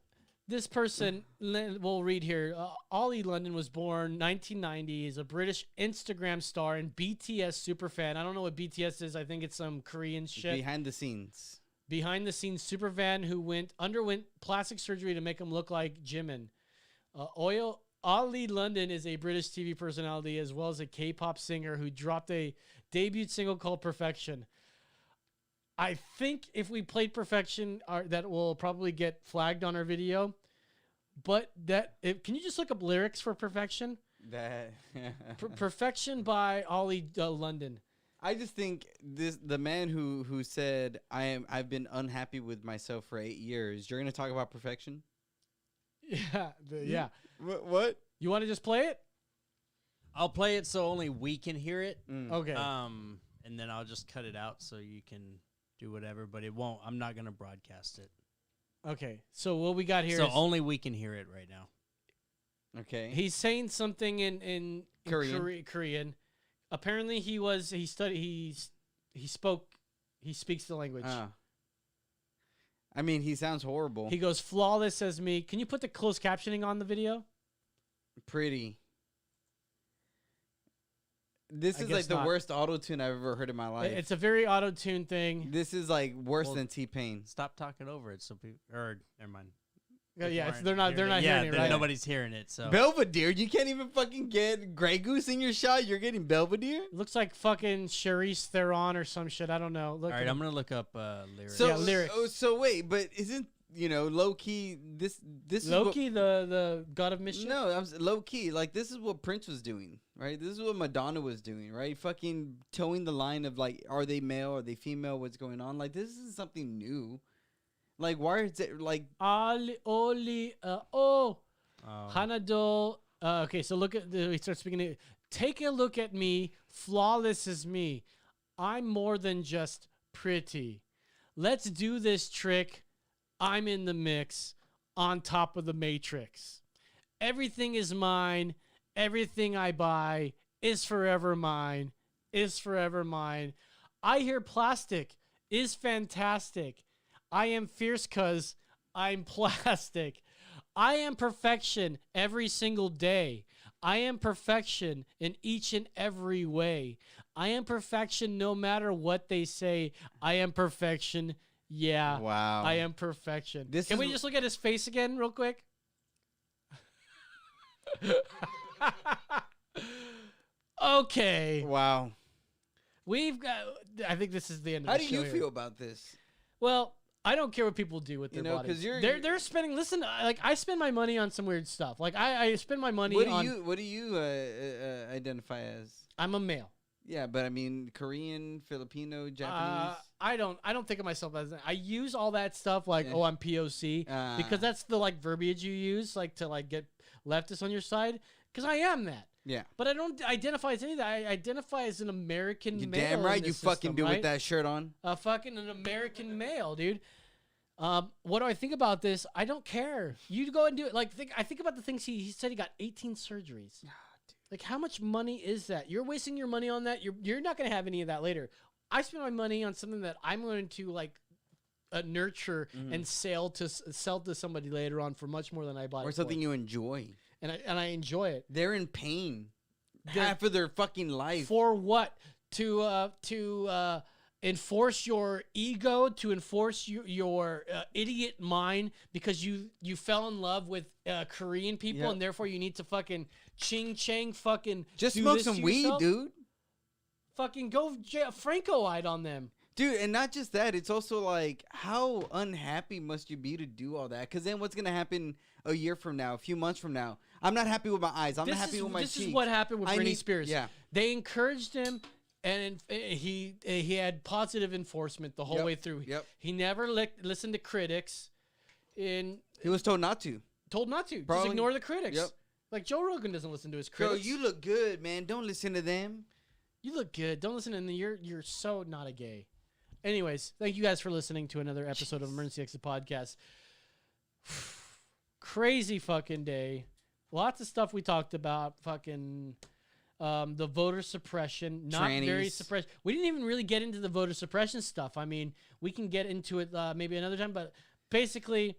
person, we'll read here. Ollie London was born 1990. He's a British Instagram star and BTS superfan. I don't know what BTS is. I think it's some Korean shit. Behind the scenes superfan who underwent plastic surgery to make him look like Jimin. Ollie London is a British TV personality as well as a K-pop singer who dropped a debut single called Perfection. I think if we played Perfection, that will probably get flagged on our video. But can you just look up lyrics for Perfection? Perfection by Ollie London. I just think the man who said I've been unhappy with myself for 8 years. You're gonna talk about perfection? Yeah, yeah. What? You want to just play it? I'll play it so only we can hear it. Okay. And then I'll just cut it out so you can do whatever, but it won't. I'm not gonna broadcast it. Okay. So what we got here So is only we can hear it right now. Okay. he's saying something in Korean. Apparently he speaks the language. I mean, he sounds horrible. He goes flawless as me. Can you put the closed captioning on the video? Pretty. This I is guess like the not. worst auto-tune I've ever heard in my life. It's a very auto-tune thing. This is like worse Well, than T-Pain. Stop talking over it so people. Or never mind. Yeah, People they're not aren't hearing it, right? Nobody's hearing it. So Belvedere, you can't even fucking get Grey Goose in your shot. You're getting Belvedere. Looks like fucking Charlize Theron or some shit. I don't know. Look all right, I'm gonna look up lyrics. So, Yeah, lyrics. So wait, but isn't low key this Loki, the god of mischief? No, low key. Like this is what Prince was doing, right? This is what Madonna was doing, right? Fucking towing the line of like, are they male? Are they female? What's going on? Like this is something new. Like why is it like Hanado? Okay, so look at he starts speaking. Take a look at me, flawless as me. I'm more than just pretty. Let's do this trick. I'm in the mix, on top of the matrix. Everything is mine. Everything I buy is forever mine. Is forever mine. I hear plastic is fantastic. I am fierce 'cause I'm plastic. I am perfection every single day. I am perfection in each and every way. I am perfection no matter what they say. I am perfection. Yeah. Wow. I am perfection. This Can is we just look at his face again real quick? Okay. Wow. We've got I think this is the end of How the do show you here. feel about this? Well, I don't care what people do with their You know, bodies. 'cause you're- they're spending. Listen, like I spend my money on some weird stuff. Like I spend my money What on. do you identify as? I'm a male. Yeah, but I mean Korean, Filipino, Japanese. I don't think of myself as. I use all that stuff like Yeah. oh I'm POC Ah. because that's the like verbiage you use like to like get leftists on your side because I am that. Yeah. But I don't identify as any of that. I identify as an American You male. damn in right this you fucking system, do right? with that shirt on. Fucking an American male, dude. What do I think about this? I don't care. You go and do it. Like, I think about the things he said. He got 18 surgeries. Like, how much money is that? You're wasting your money on that. You're not going to have any of that later. I spend my money on something that I'm going to like nurture and sell to somebody later on for much more than I bought Or it something for. you enjoy. And I enjoy it. They're in pain. Half of their fucking life. For what? To enforce your ego, to enforce your idiot mind because you fell in love with Korean people Yep. and therefore you need to fucking ching fucking Just do smoke this some to weed, yourself? dude. Fucking go Franco-eyed on them. Dude, and not just that, it's also like, how unhappy must you be to do all that? Because then what's going to happen a year from now, a few months from now? I'm not happy with my eyes. I'm not happy with my cheeks. This is what happened with I Britney need- Spears. Yeah. They encouraged him, and he had positive enforcement the whole Yep. way through. Yep. He never listened to critics. He was told not to. Told not to. Probably- Just ignore the critics. Yep. Like Joe Rogan doesn't listen to his Bro, critics. you look good, man. Don't listen to them. You look good. Don't listen to them. You're so not a gay. Anyways, thank you guys for listening to another episode of Emergency Exit Podcast. Crazy fucking day. Lots of stuff we talked about. Fucking the voter suppression. Not very Trannies. suppressed. We didn't even really get into the voter suppression stuff. I mean, we can get into it maybe another time. But basically,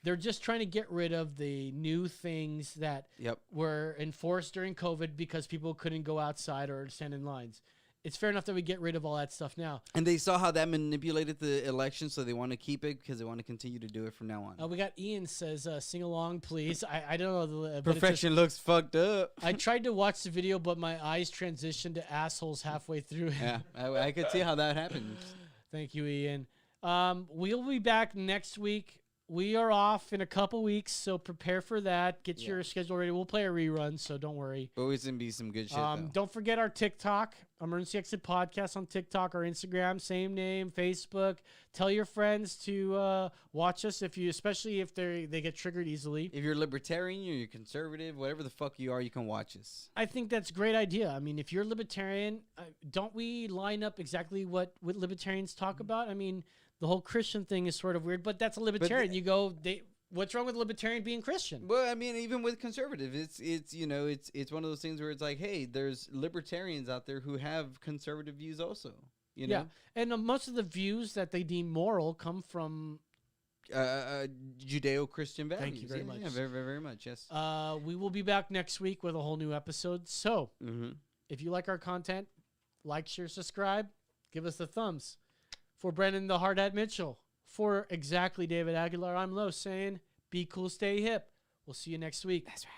they're just trying to get rid of the new things that Yep. were enforced during COVID because people couldn't go outside or stand in lines. It's fair enough that we get rid of all that stuff now. And they saw how that manipulated the election, so they want to keep it because they want to continue to do it from now on. We got Ian says, sing along, please. I don't know. But it's Perfection looks fucked up. I tried to watch the video, but my eyes transitioned to assholes halfway through. Yeah, I could see how that happens. Thank you, Ian. We'll be back next week. We are off in a couple weeks, so prepare for that. Get your schedule ready. We'll play a rerun, so don't worry. Always gonna be some good shit. Though. Don't forget our TikTok, Emergency Exit Podcast on TikTok, our Instagram, same name, Facebook. Tell your friends to watch us, especially if they get triggered easily. If you're libertarian or you're conservative, whatever the fuck you are, you can watch us. I think that's a great idea. I mean, if you're libertarian, don't we line up exactly what libertarians talk about? I mean, the whole Christian thing is sort of weird, but that's a libertarian. What's wrong with a libertarian being Christian? Well, I mean, even with conservative, it's one of those things where it's like, hey, there's libertarians out there who have conservative views also. You know? Yeah, and most of the views that they deem moral come from Judeo-Christian values. Thank you very much. Yeah, very, very, very much. Yes. We will be back next week with a whole new episode. So, if you like our content, like, share, subscribe, give us the thumbs. For Brendan the Hard Hat Mitchell, for exactly David Aguilar, I'm Lo saying, be cool, stay hip. We'll see you next week. That's right.